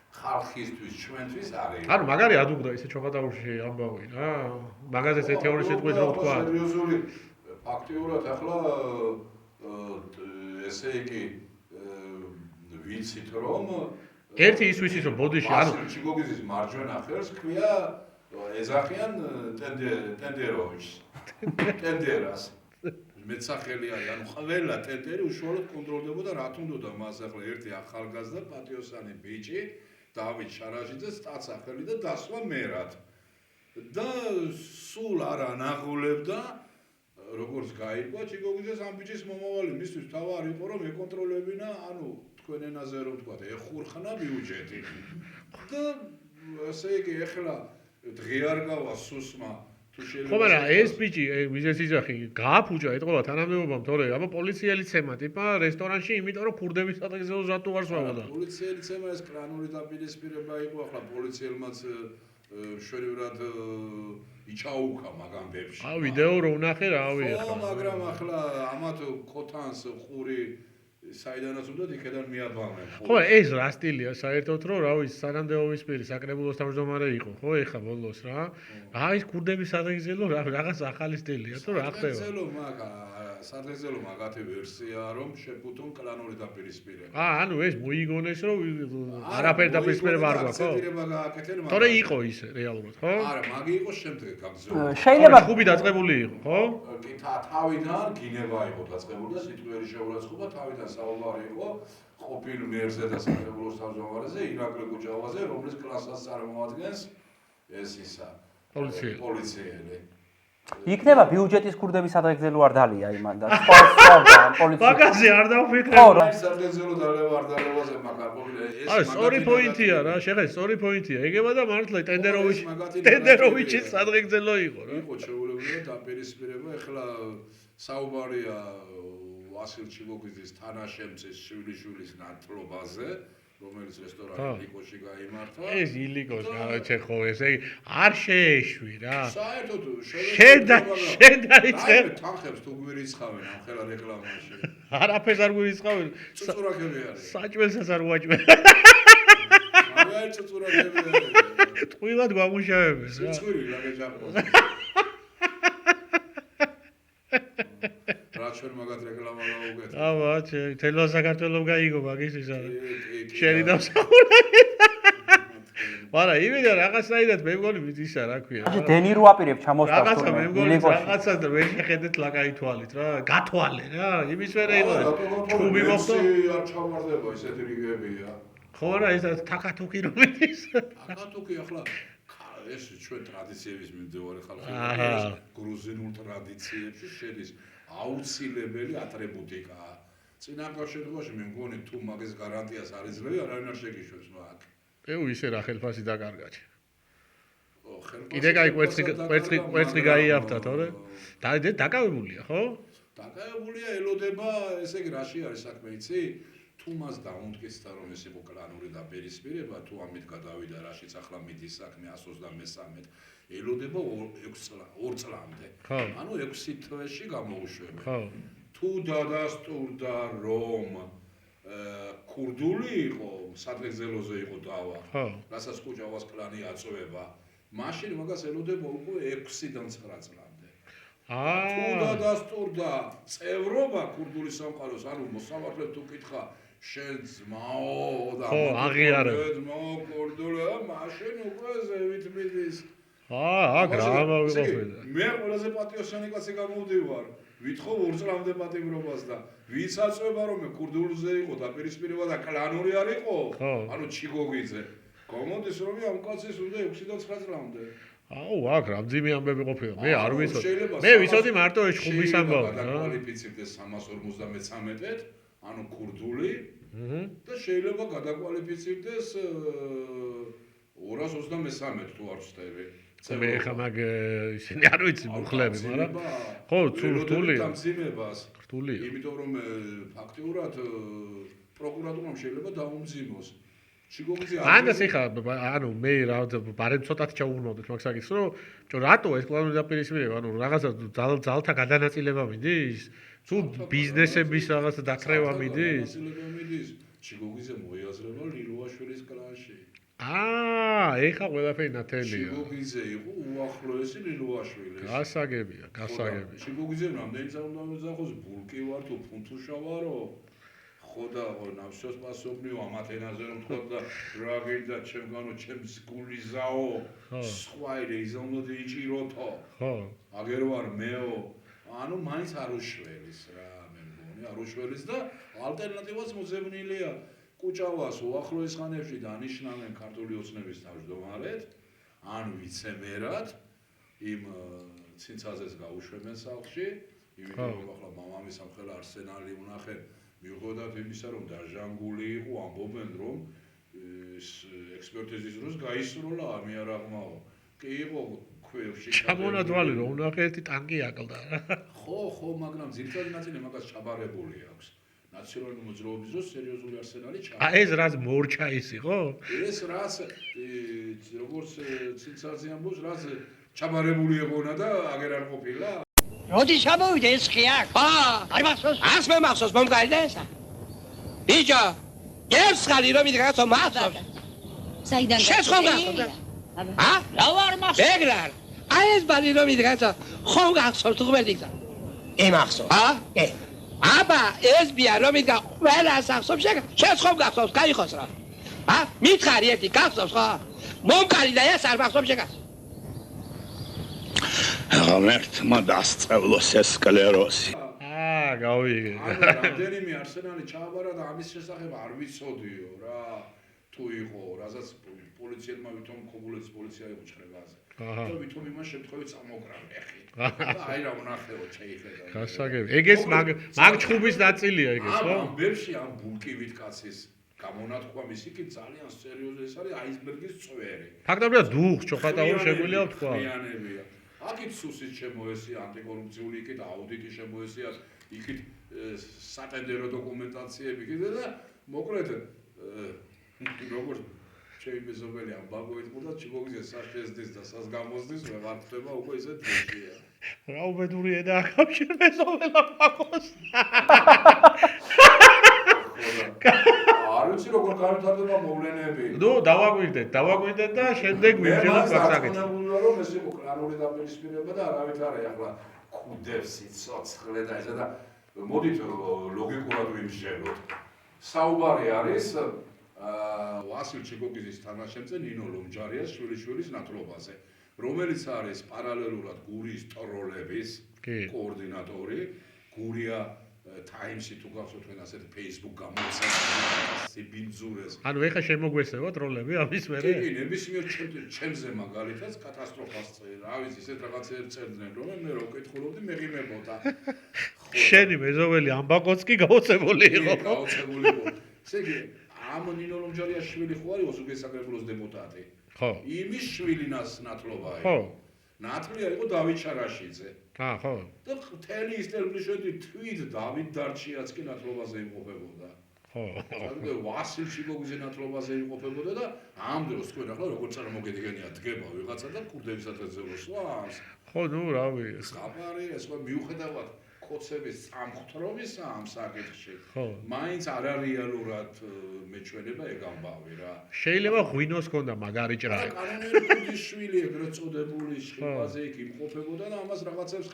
ხალხისთვის ჩვენთვის არის. ანუ მაგარი ადუღდა ისე ჩოხატაურში ამბავი რა. მაგაზეც ეთეორის სიტყვით რო თქვა. სერიოზული ფაქტიურად ახლა ესე იგი ვიცით რომ ერთი ის ვიცით რომ ბოდიში ანუ ჩიგოგიზის მარჯვენა ხელს ქვია ეძახიან ტენდეროვიჩს. ტენდერას. მეცახელი არის, ანუ ყველა ტენდერი უშუალოდ კონტროლდებოდა რა თუნდოდა მას ახლა ერთი ახალგაზრდა პატიოსანი ბიჭი დავით შარაჟიძე სტაცახელი და დასვა მერად. და სულ არ ანაღულებდა როგორც გაიგო ჩიგოგიზეს ამ ბიჭის მომავალი მისთვის თავარი იყო რომ ეკონტროლებინა ანუ თქვენ ენაზე რომ თქვა ეხურხნა ბიუჯეტი და ასე იგი ეხლა დღეარ გავა სუსმა თუ შეიძლება ხო მაგრამ ეს ბიჭი ვიზეს იძახი გააფუჭა ეთყობა თანამდებობამ თორე აბა პოლიციელი ცემა ტიპა რესტორანში იმიტომ რომ ქურდების სატექნიკო რატო არ სვავდა პოლიციელი ცემა ეს კრანული დაპირისპირება იყო ახლა პოლიციელმაც შორიურად იჩაუქა მაგ ამბებში. ვიდეო რო ვნახე რავი ხო, მაგრამ ახლა ამათ ქოთანს ყური საიდანაც უნდა იქიდან მიაბამენ. ხო, ეს რა სტილია საერთოდ რომ რავი სანამდეობის პირი საკრებულოს თავმჯდომარე იყო, ხო, ეხა ბოლოს რა. აი ეს ქურდების საგრძელო რაღაც ახალი სტილია, თუ რა ხდება? საგრძელო მაგათი ვერსია რომ შეფუთონ კლანური დაპირისპირება. ანუ ეს მოიგონეს რომ არაფერი დაპირისპირება არ გვაქვს, ხო? თორე იყო ისე რეალურად, ხო? არა, მაგი იყო შემდეგ გაგზავნილი. შეიძლება ხუბი დაწყებული იყო, ხო? კი თავიდან გინება იყო დაწყებული და სიტყვიერი შეურაცხყოფა თავიდან საუბარი იყო ყოფილ მერზე და საკრებულოს თავმჯდომარეზე ირაკლი გუჯავაზე, რომლის კლასაც წარმოადგენს ეს ისა პოლიციელი. იქნება ბიუჯეტის ქურდების საგრძელო არ დალია იმან და სხვა პოლიცია. მაგაზე არ დავფიქრე. ხო, საგრძელო დალევაზე მაგარ ყოფილი ეს სწორი პოინტია რა, შეხე სწორი პოინტია. ეგება და მართლა ტენდეროვიჩის საგრძელო იყო რა. იყო შეუძლებელი დაპირისპირება, ეხლა საუბარია ვასილ ჩიგოგიზის თანაშემწის შვილიშვილის ნათლობაზე. რომელიც რესტორანი ლიკოში გაიმართა. ეს ილიკოს გავაჩე ხო ესე არ შეეშვი რა. საერთოდ შედაიწყე. თანხებს თუ გვირიცხავენ ამ ხელა რეკლამაში. არაფერს არ გვირიცხავენ. წუწურაკები არის. საჭმელსაც არ უაჭმენ. მაგარი წუწურაკები არის. ტყუილად გვამუშავებენ რა. წუწური ლაგეჯახოს. რა ჩვენ მაგათ რეკლამა გავუკეთე. აბა, თელვა საქართველოს გაიგო მაგის ისა. შენი დამსახურე. მაგრამ იმედა რაღაცნაირად მე მგონი ისა რა ქვია. აი დენი რო აპირებ ჩამოსწავს რაღაცა მე მგონი რაღაცა და ვერ შეხედეთ ლაკაი თვალით რა. გათვალე რა. იმის ვერა იყო. ჩუბი მოხდა. არ ჩავარდება ესეთი რიგებია. ხო რა ეს თაკათუკი რომელიც. თაკათუკი ახლა ეს ჩვენ ტრადიციების მიმდევარი ხალხია. გრუზინულ ტრადიციებში შედის აუცილებელი ატრიბუტიკაა. წინაკა შემთხვევაში მე მგონი თუ მაგის გარანტიას არ იძლევი, არავინ არ შეგიშვებს მაგ. ისე რა ხელფასი დაკარგაჩი. კიდე კაი კვერცხი გაიაფთა თორე? დაკავებულია, ხო? დაკავებულია, ელოდება, ესე იგი რაში არის საქმე, იცი? თუ მას დაუნტკიცდა რომ ეს იყო კლანური დაპირისპირება, თუ ამით გადავიდა რაშიც ახლა მიდის საქმე 123 ელოდება 2 წლამდე. ანუ 6 თვეში გამოუშვება. ხო. თუ დადასტურდა რომ ქურდული იყო, საგრძელოზე იყო დავა. ხო. რასაც ხუჭავას კლანი აწვევა. მაშინ მაგას ელოდება უკვე 6-დან 9 წლამდე. თუ დადასტურდა წევრობა ქურდული სამყაროს, ანუ მოსამართლედ თუ კითხა შენ ძმაო და ძმაო ქურდულა, მაშინ უკვე ზევით მიდის. გრამა ვიყოფილი. მე ყველაზე პატიოსანი კაცი გამოვდივარ. ვითხოვ 2 წლამდე პატიმრობას და ვის აწვება რომ მე ქურდულზე იყო დაპირისპირება და კლანური არ იყო? ანუ ჩიგოგიძე. გამოდის რომ ამ კაცის უნდა 6-დან 9 წლამდე. აქ რა მძიმე ამბები ყოფილა. მე არ ვიცოდი. მე ვიცოდი მარტო ეს ხუბის ამბავი რა. გადაკვალიფიცირდეს 353-ეთ, ანუ ქურდული და შეიძლება გადაკვალიფიცირდეს 223-ეთ თუ არ ვცდები. მე ხა მაგ ისინი არ ვიცი მუხლები, მაგრამ ხო, რთულია. რთულია. იმიტომ რომ ფაქტიურად პროკურატურამ შეიძლება დაუმძიმოს. ანდა ხა ანუ მე რა ბარემ ცოტათ ჩაუღრმავდეთ მაგ საკითხს რომ რატო ეს კლანური დაპირისპირება ანუ რაღაცა ძალთა გადანაწილება მიდის თუ ბიზნესების რაღაც დაკრევა მიდის? მიდის. ჩიგოგიზე მოიაზრება ლილუაშვილის კლანში. ეხა ყველაფერი ნათელია. ჩიგოგიზე იყო უახლოესი ლილუაშვილის. გასაგებია, გასაგებია. ჩიგოგიზე რამდენი წამდა მეზახოს ბულკი ვარ თუ ფუნთუშა ვარო? ხოდა ნავსოს პასობნიო ამათ ენაზე რომ თქვა და რა გინდა ჩემგანო ჩემს გულიზაო სხვა ირეიზონოდი იჭიროთო ხო აგერ ვარ მეო ანუ მაინც არ უშველის რა მე მგონი არ უშველის და ალტერნატივაც მოძებნილია კუჭავას უახლოეს ხანებში დანიშნავენ ქართული ოცნების თავმჯდომარედ ან ვიცემერად იმ ცინცაზეს გაუშვებენ სახლში იმიტომ რომ ახლა მამამისამ ხელა არსენალი უნახე მიუხედავად იმისა, რომ დაჟანგული იყო, ამბობენ, რომ ექსპერტიზის დროს გაისროლა ამი არ აღმაო. კი იყო ქვევში. ჩამონადვალი რომ უნახე ერთი ტანკი აკლდა. ხო, მაგრამ ძირითადი ნაწილი მაგას ჩაბარებული აქვს. ნაციონალური მოძრაობის დროს სერიოზული არსენალი ჩაბარა. ეს რაც მორჩა ის იყო? ეს რაც როგორც ცინცაძე ამბობს, რაც ჩაბარებული ეგონა და აგერ არ ყოფილა. როდი ჩამოვიდა ეს ხი აქ? არ მახსოვს? ას მე მახსოვს მომგარდა ესა. ბიჭო, გებს ხალი რომ მიდღაცო მახსოვს? საიდან შეცხონდა. რა ვარ მახსოვს? ეგრარ. ეს ბალი რომ მიდღაცო ხომ გახსოვს თუ ღმერთიცა? მახსოვს. აბა ეს ბია რომ მიდღა ყველას ახსოვს შეცხონ გახსოვს, გაიხოს რა. მითხარი ერთი გახსოვს ხო? მომგარი და ეს არ მახსოვს შეგას. ღმერთმა დასწავლოს ეს სკლეროზი. გავიგე. რამდენიმე არსენალი ჩააბარა და ამის შესახებ არ ვიცოდიო რა თუ იყო, რასაც პოლიციელმა ვითომ ქობულეთის პოლიცია ეკუჩხრებაზე. და ვითომ იმას შემთხვევით წამოგრավე ხი. და აი რა ვნახეო შეიხედა. გასაგები. ეგეც მაგ ჩხუბის ნაწილია ეგეც, ხო? ამბებში ამ ბულკივით კაცის გამონათქვა მისი კი ძალიან სერიოზული ეს არის აისბერგის წვერი. ფაქტობრივად დუხ ჩოხატაური შეგვიძლია ვთქვა. აქეთ სუსის შემოესია ანტიკორუფციული იქით აუდიტი შემოესია იქით სატენდერო დოკუმენტაციები კიდე და მოკლედ როგორც შეიმეზობელი ამ ბაგოიტყუდა ჩიგოგიზე საშეზდის და სას გამოზდის ვეღარ ხდება უკვე ისე დღეშია რა უბედური ენა აკავშირებელა ბაგოს არ ვიცი როგორ განვითარდება მოვლენები ნუ დავაგვირდეთ და შემდეგ ვიმჯეროთ საკითხს რომ ეს იყო კრანული დაპირისპირება და არავით არა ახლა კუდებს სიცოცხლე და ესა და მოდით ლოგიკურად ვიმსჯელოთ საუბარი არის ვასილ ჩიგოგიძის თანაშემწე ნინო ლომჯარიას შვილიშვილის ნათლობაზე რომელიც არის პარალელურად გურიის ტროლების კოორდინატორი გურია Times-ი თუ გახსოვთ თქვენ ასეთ Facebook გამოცემას სიბინძურეს. ანუ ეხა შემოგვესევათ როლები ამის მერე? კი, ნებისმიერ ჩემზე მაგალითად კატასტროფას წერენ. რა ვიცი, ესეთ რაღაცებს წერდნენ, რომ მე რო ვკითხულობდი, მეღიმებოდა. შენი მეზობელი ამბაკოც კი გაოცებული იყო. გაოცებული იყო. ესე იგი, ამ ნინო ლომჯარიას შვილი ხო არის ოზურგის საკრებულოს დეპუტატი? ხო. იმის შვილი ნათლობა იყო. ხო. ნათლია იყო დავით ჩარაშიძე. ხო. და მთელი ისტერბლიშმენტი თვით დავით დარჩიაც კი ნათლობაზე იმყოფებოდა. ხო. და ვასილ ჩიგოგიძე ნათლობაზე იმყოფებოდა და ამ დროს თქვენ ახლა როგორ წარმოგედგენია დგება ვიღაცა და კურდებისათვის ზოლოსვას. ხო, ნუ რავი. ხაპარი ეს ხო მიუხედავად კოცების სამხთრობისა ამ საკითხში. მაინც არარეალურად მეჩვენება ეგ ამბავი რა. შეიძლება ღვინოს ქონდა მაგარი ჭრაი. კანონიერი კუდის შვილი ეგრეთ წოდებული შხიბაზე იქ იმყოფებოდა და ამას რაღაცებს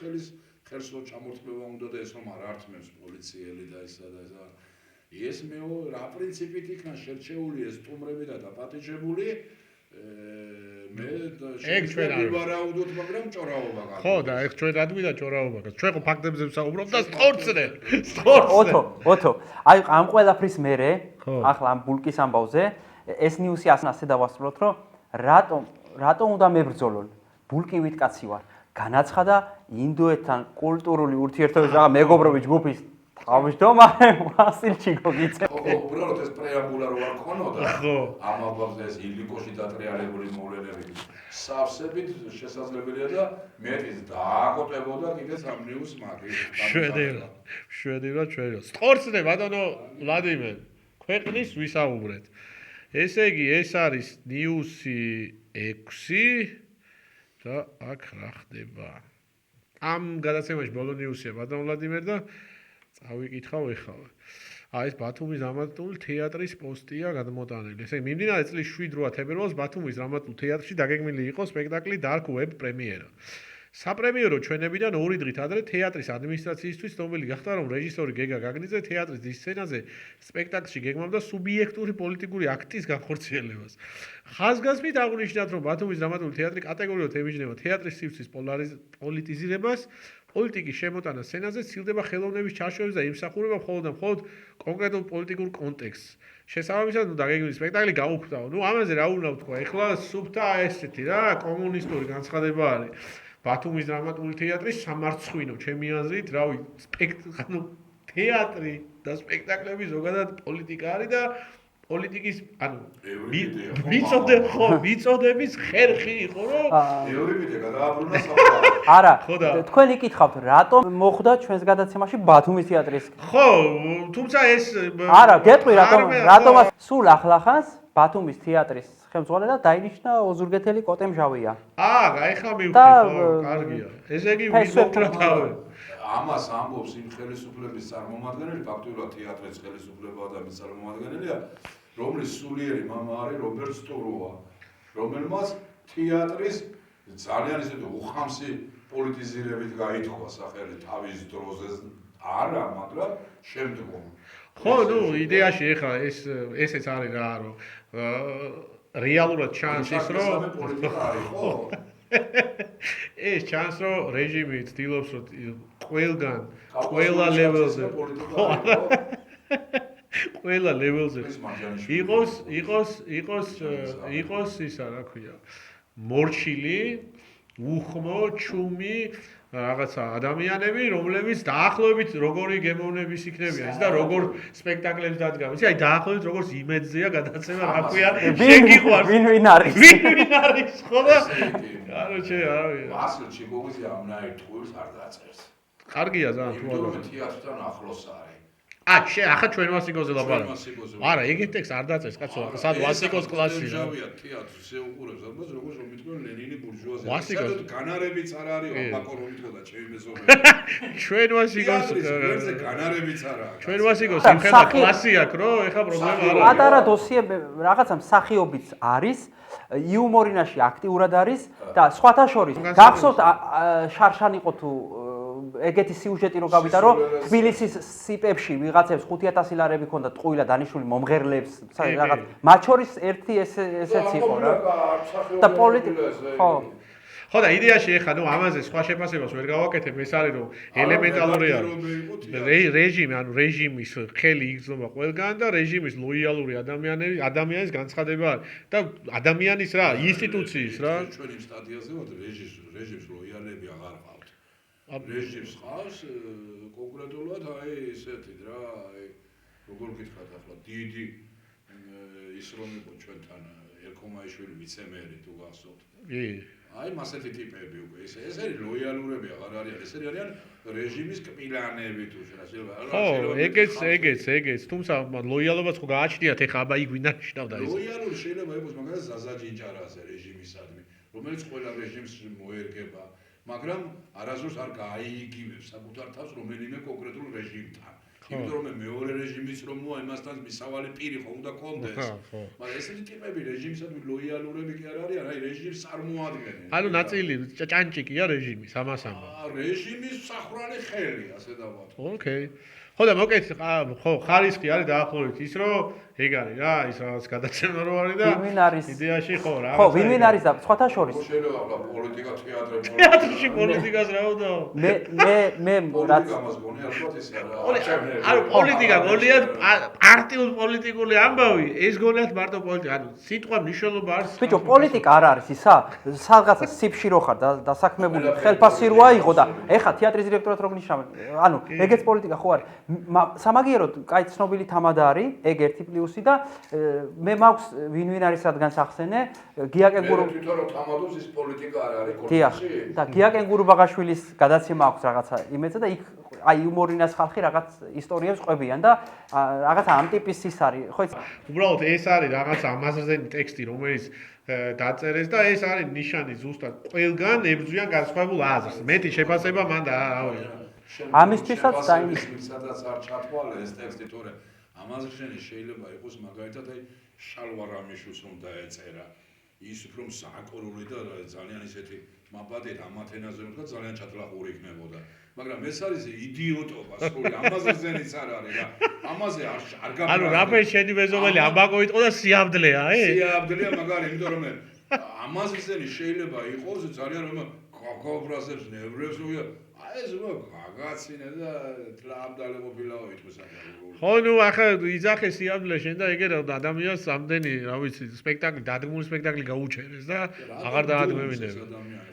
ხელს რო ჩამორთმევა უნდა და ეს რომ არ ართმევს პოლიციელი და ესა და ესა. ეს მეო რა პრინციპით იქნა შერჩეული ეს სტუმრები და დაპატიჟებული მე ეგ ჩვენ არ ვარაუდოთ მაგრამ ჭორაობა გაქვს ხო და ეგ ჩვენ რა გვიდა ჭორაობა გაქვს ჩვენ ხო ფაქტებზე ვსაუბრობ და სტორცნე ოთო აი ამ ყველაფრის მერე ახლა ამ ბულკის ამბავზე ეს ნიუსი ასე დავასრულოთ რომ რატომ უნდა მებრძოლონ ბულკივით კაცი ვარ განაცხადა ინდოეთთან კულტურული ურთიერთობის რაღაც მეგობრობის ჯგუფის თავმჯდომარე ვასილ ჩიგოგიძე. ხო, უბრალოდ ეს პრეამბულა რო არ ქონოდა. ამ ალბათ ეს ილიკოში დატრიალებული მოვლენები. სავსებით შესაძლებელია და მეტიც დააკოტებოდა კიდე სამნიუს მაგის. შვედიურად. სტორცნე ბატონო ვლადიმერ, ქვეყნის ვისაუბრეთ. ესე იგი ეს არის ნიუსი 6 და აქ რა ხდება? ამ გადაცემაში ბოლო ნიუსია ბატონ ვლადიმერ და წავიკითხავ ეხლა. ეს ბათუმის დრამატული თეატრის პოსტია გადმოტანილი. ესე მიმდინარე წლის 7-8 თებერვალს ბათუმის დრამატულ თეატრში დაგეგმილი იყო სპექტაკლი Dark Web პრემიერა. საპრემიერო ჩვენებიდან 2 დღით ადრე თეატრის ადმინისტრაციისთვის ცნობილი გახდა, რომ რეჟისორი გეგა გაგნიძე თეატრის სცენაზე სპექტაკლში გეგმავდა სუბიექტური პოლიტიკური აქტის განხორციელებას. ხაზგასმით აღნიშნათ, რომ ბათუმის დრამატული თეატრი კატეგორიულად ემიჯნება თეატრის სივრცის პოლიტიზირებას, პოლიტიკის შემოტანა სცენაზე სცილდება ხელოვნების ჩარჩოებს და იმსახურება მხოლოდ კონკრეტულ პოლიტიკურ კონტექსტს. შესაბამისად, დაგეგმილი სპექტაკლი გაუქმდა. ამაზე რა უნდა ვთქვა? ეხლა სუფთა ესეთი რა, კომუნისტური განცხადება არის. ბათუმის დრამატული თეატრის სამარცხვინო, ჩემი აზრით, რავი, თეატრი და სპექტაკლები ზოგადად პოლიტიკა არის და პოლიტიკის, მიწოდების ხერხი იყო, რომ ევრიპიდე გადააბრუნა საფრთხე. არა, თქვენ იკითხავთ, რატომ მოხდა ჩვენს გადაცემაში ბათუმის თეატრის? ხო, თუმცა ეს არა, გეტყვი რატომ სულ ახლახანს ბათუმის თეატრის ხელმძღვანელად დაინიშნა ოზურგეთელი კოტემჟავია. ეხლა მივხვდი, კარგია. ესე იგი ვიმოქმედა თავი. ამას ამბობს იმ ხელისუფლების წარმომადგენელი, ფაქტობრივად თეატრის ხელისუფლება და მის წარმომადგენელია, რომლის სულიერი მამა არის რობერტ სტუროვა, რომელმაც თეატრის ძალიან ისეთი უხამსი პოლიტიზირებით გაითქვა სახელი თავის დროზე, არა, მაგრამ შემდგომ. ხო, იდეაში ეხლა ესეც არის რა, რომ რეალურად ჩანს ის, რომ ეს ჩანს, რომ რეჟიმი ცდილობს, რომ ყველგან, ყველა ლეველზე ყველა ლეველზე იყოს ისა, რა ქვია, მორჩილი, უხმო, ჩუმი, რაღაცა ადამიანები, რომლებიც დაახლოებით როგორი გემოვნების იქნებიან ის და როგორ სპექტაკლებს დადგამს. აი დაახლოებით როგორც იმედზეა გადაცემა, რა ქვია, შეგიყვარს. ვინ არის? ვინ არის, ხო და? კაროჩე, არავინ. ვასილ ჩიკოვიძე ამნაირ თქუილს არ დაწერს. კარგია ძალიან თუ არა. იმიტომ რომ თეატრთან ახლოს არის. ახლა ჩვენ ვასიკოზე ლაპარაკობთ. არა, ეგეთ ტექსტს არ დაწერს, კაცო, სად ვასიკოს კლასში. ჯავია თეატრს ეუყურებს, ალბათ როგორც რომ მithქვა ლენინი ბურჟუაზია. ვასიკოს განარებიც არ არის, ოპაკო რომ მithქვა ჩემი მეზობელი. ჩვენ ვასიკოს ვერზე განარებიც არ აქვს. ჩვენ ვასიკოს იმხელა კლასი აქვს, რო ეხა პრობლემა არ არის. პატარა დოსიე რაღაცა მსახიობიც არის, იუმორინაში აქტიურად არის და სხვათა შორის გახსოვთ შარშან იყო თუ ეგეთი სიუჟეტი რო გავიდა, რომ თბილისის სიპებში ვიღაცებს 5000 ლარები ჰქონდა ტყუილა დანიშნული მომღერლებს რაღაც მათ შორის ერთი ესეც იყო რა და პოლიტიკა ხო ხო და იდეაში ეხა ამაზე სხვა შეფასებას ვერ გავაკეთებ, ეს არის რომ ელემენტალური არის რეჟიმის ხელი იგრძნობა ყველგან და რეჟიმის ლოიალური ადამიანის განცხადება არის და ადამიანის რა ინსტიტუციის რა ჩვენ იმ სტადიაზე ვართ, რეჟიმს ლოიალები აღარ ყავთ. რეჟიმს ყავს კონკრეტულად აი ესეთი რა, აი როგორ გითხრათ ახლა დიდი ის რომ იყო ჩვენთან ერქომაიშვილი ვიცემერი თუ გახსოვთ. აი მასეთი ტიპები უკვე ეს არის ლოიალურები აღარ არიან, ესენი არიან რეჟიმის კპილანები თუ შეიძლება. ხო, ეგეც, თუმცა ლოიალობაც ხო გააჩნიათ ეხა აბა იქ ვინ აღნიშნავდა ეს. ლოიალური შეიძლება იყოს მაგას ზაზაჯინჯარაზე რეჟიმისადმი, რომელიც ყველა რეჟიმს მოერგება, მაგრამ არასდროს არ გააიგივებს საკუთარ თავს რომელიმე კონკრეტულ რეჟიმთან. იმიტომ რომ მეორე რეჟიმის რომ მოა იმასთან მისავალი პირი ხო უნდა კონდეს. მაგრამ ესეთი ტიპები რეჟიმისადმი ლოიალურები კი არ არიან, აი რეჟიმს წარმოადგენენ. ანუ ნაწილი ჭანჭიკია რეჟიმის, ამას ამბობ. რეჟიმის სახრალი ხელი, ასე დავათ. ოკეი. ხო და მოკეთ, ხო, ხარისხი არის დაახლოებით ის, რომ ეგ არის რა, ის რაღაც გადაცემა რო არის და იდეაში ხო რა. ხო, ვინ არის და სხვათა შორის. შეიძლება ახლა პოლიტიკა თეატრში პოლიტიკას რა უნდა. მე რაც ამას გონი ალბათ ეს არა. ანუ პოლიტიკა გონიათ პარტიულ პოლიტიკული ამბავი, ეს გონიათ მარტო პოლიტიკა. ანუ სიტყვა მნიშვნელობა არის. ბიჭო, პოლიტიკა არ არის ისა. სადღაცა სიფში რო ხარ დასაქმებული ხელფასი როა იყო და ეხა თეატრის დირექტორად რო გნიშნავენ. ანუ ეგეც პოლიტიკა ხო არის. სამაგიეროდ, კაი ცნობილი თამადა არის, ეგ ერთი პლუსი და მე მაქვს ვინ არის რადგანს ახსენე, გიაკენგურუ თვითონ რომ თამადობს ის პოლიტიკა არ არის კორპუსში. და გიაკენგურუბაღაშვილის გადაცემა აქვს რაღაცა იმეცე და იქ აი იუმორინას ხალხი რაღაც ისტორიებს ყვებიან და რაღაცა ამ ტიპის ის არის, ხო იცი? უბრალოდ ეს არის რაღაცა ამაზრზენი ტექსტი, რომელიც დაწერეს და ეს არის ნიშანი ზუსტად ყველგან ებრძვიან განსხვავებულ აზრს. მეტი შეფასება მან და რავი. ამისთვისაც სადაც არ ჩათვალე ეს ტექსტი, თორე ამაზე შენი შეიძლება იყოს მაგალითად აი შალვარამიშვილს რომ დაეწერა. ის უფრო საკორული და ძალიან ისეთი მაპატეთ ამათ ენაზე რომ თქვა ძალიან ჩათლახური იქნებოდა. მაგრამ ეს არის იდიოტობა სულ ამაზე ზენიც არ არის რა. ამაზე არ გაბრალდება. ანუ რაფერ შენი მეზობელი ამბაკო იტყო და სიამბლეა, სიამბლეა მაგარი, იმიტომ რომ ამაზე ზენი შეიძლება იყოს ძალიან რომ კობრაზებს ნევრებს ეს გაგაცინე და თლამდალე ყოფილაო იტყვის აკრებულ. ხო, ნუ ახლა იძახე სიამბლე შენ და ეგერა ადამიანს ამდენი, რა ვიცი, სპექტაკლი, დადგმული სპექტაკლი გაუჩერეს და აღარ დაადგმევინებ.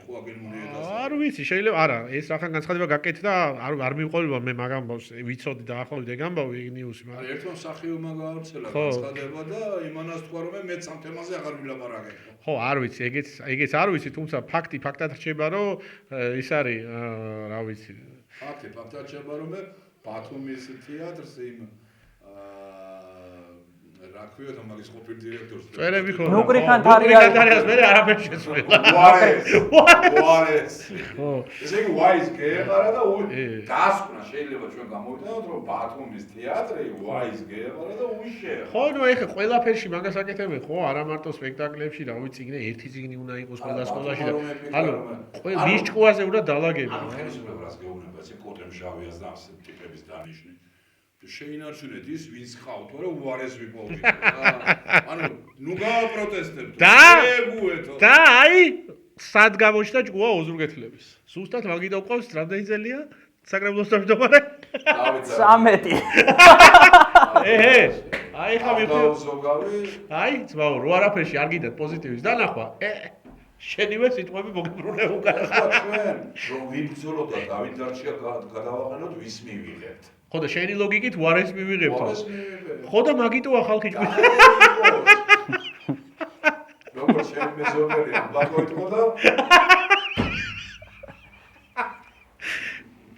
ხო აგენმუნია და არ ვიცი, შეიძლება არა, ეს რახან განცხადება გაკეთდა, არ მივყოლება მე მაგ ამბავს, ვიცოდი დაახლოებით ეგ ამბავი ეგ ნიუსი, მაგრამ ერთმა მსახიობმა გაავრცელა განცხადება და იმანას თქვა რომ მე ამ თემაზე აღარ ვილაპარაკებ. ხო, არ ვიცი, ეგეც არ ვიცი, თუმცა ფაქტად რჩება, რომ ის არის, რა ვიცი. ფაქტად რჩება, რომ ბათუმის თეატრს იმ რა ქვია და მაგის ყოფილ დირექტორს წერები ხო. ნუკრიხანთარიას მე არაფერ შეცვლა. უარეს. ხო. ესე იგი ვაის გეყარა და დასკვნა შეიძლება ჩვენ გამოვიდეთ რომ ბათუმის თეატრი ვაის გეყარა და უშე. ხო, ნუ ეხა ყველაფერში მაგას აკეთებენ, ხო, არა მარტო სპექტაკლებში, რა ვიცი, წიგნი, ერთი წიგნი უნდა იყოს ყველა სკოლაში და ანუ მისჭყუაზე უნდა დალაგება. ანუ ხელისუფლებას გეუბნება ეს კოტემ შავიას და ამ ტიპების დანიშნი. შეინარჩუნეთ ის ვინც ხავთ, მაგრამ უარეს ვიპოვდით. ანუ ნუ გავაპროტესტებთ. და აი სად გამოჩნდა ჭკუა ოზურგეთლების. ზუსტად მაგით ყავს რამდენი წელია? საკრებულოს თავმჯდომარე? 13. აი ხა მიხო. აი ძმაო, რო არაფერში არ გიდათ პოზიტივის დანახვა. შენივე სიტყვები მოგებრუნე უკან. ჩვენ რომ ვიბრძოლოთ და დავით დარჩია გადავაყენოთ ვის მივიღებთ. ხო და შენი ლოგიკით უარეს მივიღებთ. ხო და მაგიტოა ხალხი ჭკვით. როგორც შენი მეზობელი ამბაკო იტყო და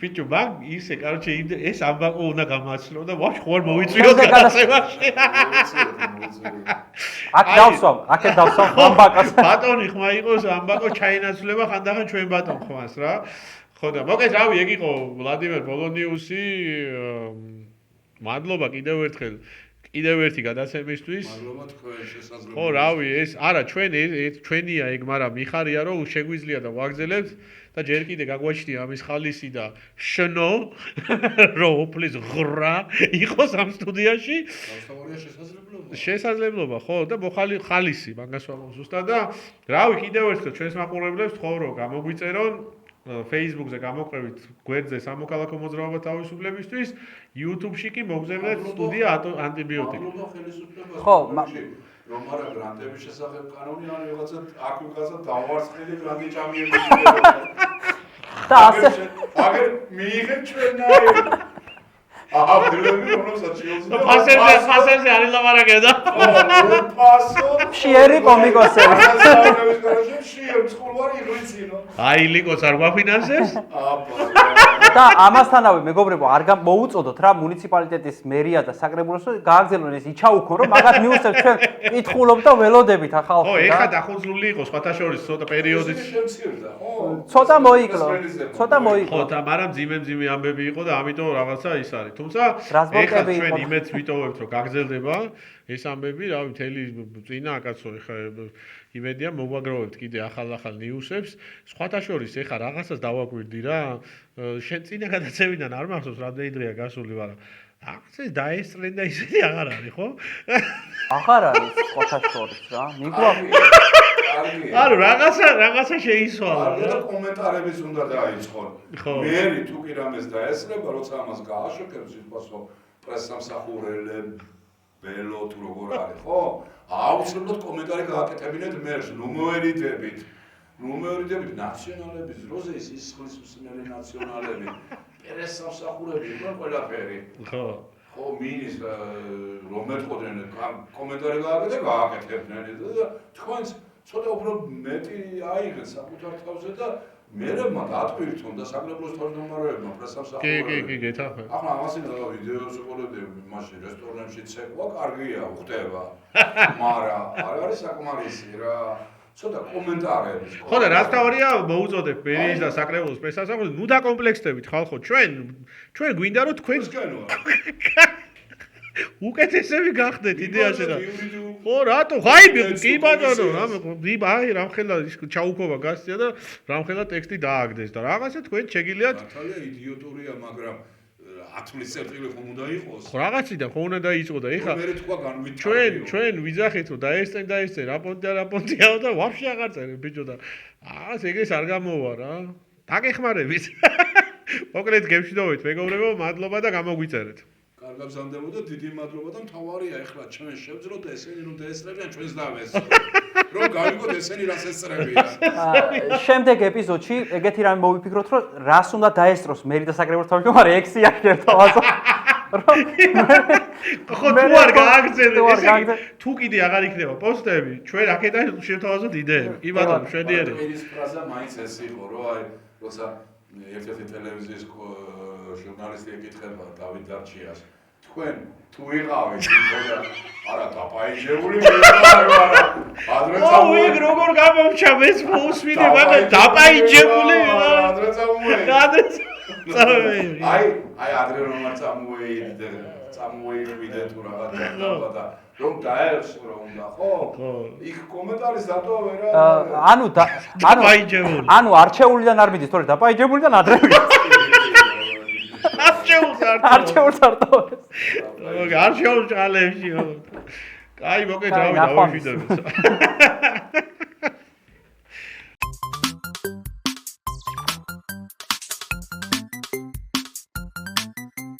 ბიჭო მაგ ისე, კაროჩე ეს ამბაკო უნდა გამაცნო და ვაფშე ხوار მოვიწვიოთ გადაცემაში. აქ დავსვამ ამბაკას. ბატონი ხმა იყოს ამბაკო ჩაინაცვლება ხანდახან ჩვენ ბატონ ხმას რა. ხო და მოგეთ რავი ეგ იყო ვლადიმერ ბოლონიუსი მადლობა კიდევ ერთხელ კიდევ ერთი გადაცემისთვის მადლობა თქვენ შესაძლებლობას ხო რავი ეს არა ჩვენია ეგ მაგრამ მიხარია რომ შეგვიძლია და ვაგზელებთ და ჯერ კიდე გაგვაჩნია ამის ხალისი და შნო რომ პლიზ ღრა იყოს ამ სტუდიაში შესაძლებლობა ხო და მოხალი ხალისი მაგას ვამბობ ზუსტად და რავი კიდევ ერთხელ ჩვენს მაყურებლებს ხო რომ გამოგვიწერონ Facebook-ზე გამოყევით გვერდზე სამოქალაქო მოძრაობა თავისუფლებისთვის, YouTube-ში კი მოგზავნეთ სტუდია ანტიბიოტიკი. ხო, რომ არა გრანტების შესახებ კანონი ან რაღაცა აქ ვიღაცა დავარცხნილი გრანტი ჭამიები. და ასე აგერ მიიღეთ ჩვენნაირ აბდულები რომელსაც შეუძლია ფასერზე არის ლაპარაკებდა. ფასო შიერი კომიკოსები. აი ლიკოს არ გვაფინანსებს? და ამასთანავე მეგობრებო არ მოუწოდოთ რა მუნიციპალიტეტის მერია და საკრებულოს გააგზავნონ ეს იჩაუქონ რომ მაგათ მიუსწრებთ ჩვენ კითხულობ და ველოდებით ახალ ხო ეხა დახუძლული იყო სხვათა შორის ცოტა პერიოდით ცოტა მოიკლო ხო და მაგრამ ძიმე ამბები იყო და ამიტომ რაღაცა ის არის თუმცა ეხა ჩვენ იმედს ვიტოვებთ რომ გაგზელდება ეს ამბები რავი მთელი წინა კაცო ეხა იმედია მოგვაგროვებთ კიდე ახალ ნიუსებს სხვათა შორის ეხა რაღაცას დავაკვირდი რა შენ წინა გადაცემიდან არ მახსოვს რამდენი დღეა გასული მაგრამ რაღაცა დაესწრენ და ისეთი აღარ არის ხო აღარ არის სხვათა შორის რა მიგვაქვს ანუ რაღაცა შეისვალა და კომენტარების უნდა დაიწყონ მე თუ კი რამეს დაესწრება როცა ამას გააშუქებს სიტყვასო პრესსამსახურელებ ბელო თუ როგორ არის ხო აუცილებლად კომენტარი გააკეთებინეთ მერს ნუმერიდებით ნაციონალების დროზე ის სისხლის მსმელი ნაციონალები პრესსამსახურები იყვნენ ყველაფერი ხო მინის რომ ეთყოდნენ კომენტარი გააკეთებდნენ და თქვენს ცოტა უფრო მეტი აიღეთ საკუთარ თავზე და მერებმა დატვირთონ და საკრებულოს თავმჯდომარეებმა პრესსამსახურებმა კი გეთახმები ახლა ამას იმდა ვიდეოს უყურებდი მაშინ რესტორნებში ცეკვა კარგია უხდება მაგრამ არ არის საკმარისი რა ცოტა კომენტარები. ხო და რაც თავია მოუწოდებ ბერიის და საკრებულოს პრესასამხლოს, ნუ დაკომპლექსდებით ხალხო, ჩვენ გვინდა რომ თქვენ უკეთესები გახდეთ იდეაში და ხო რატო? აი კი ბატონო, აი რამხელა ჩაუქობა გასწია და რამხელა ტექსტი დააგდეს და რაღაცა თქვენ შეგიძლიათ ნატალია იდიოტორია, მაგრამ 10 წლის წერტილი ხომ უნდა იყოს? ხო რაღაციდან ხო უნდა დაიწყო და ეხლა მე თქვა განვითარებიო. ჩვენ ვიძახით რომ დაესწენ რაპონტიაო და ვაფშე აღარ წერენ ბიჭო და რაღაც ეგრეს არ გამოვა რა. დაგეხმარებით. მოკლედ გემშვიდობით მეგობრებო, მადლობა და გამოგვიწერეთ. კარგად გზამდებოდა, დიდი მადლობა და მთავარია ეხლა ჩვენ შევძროთ და ესენი რომ დაესწრებიან ჩვენს დავეს. რომ გავიგოთ ესენი რას ესწრებიან. შემდეგ ეპიზოდში ეგეთი რამე მოვიფიქროთ, რომ რას უნდა დაესწროს მერი და საკრებულოს თავმჯდომარე ექსია ერთოვაზო. ხო თუ არ გააგზავნეთ, თუ კიდე აღარ იქნება პოსტები, ჩვენ აქედან შევთავაზოთ იდეები. კი ბატონო, შვედიერი. ის ფრაზა მაინც ეს იყო, რომ აი, როცა ერთ-ერთი ტელევიზიის ჟურნალისტი ეკითხება დავით დარჩიას, თქვენ თუ იყავით და არა დაპაიჟებული ვარ არა ადრე წამოვიდე როგორ გამომჩა მეც მოусვიდე მაგრამ დაპაიჟებული ადრე წამოვიდე აი ადრე რომ წამოვიდე თუ რაღაცა და რომ დაესწრო უნდა ხო იქ კომენტარის დატოვა ვერა ანუ არჩეულიდან არ მიდის თორე დაპაიჟებულიდან ადრე არჩეულს არ ტოვეს. არჩეულ ჭალებში. კაი, მოკეთ, დავით, დავაშვიდებით.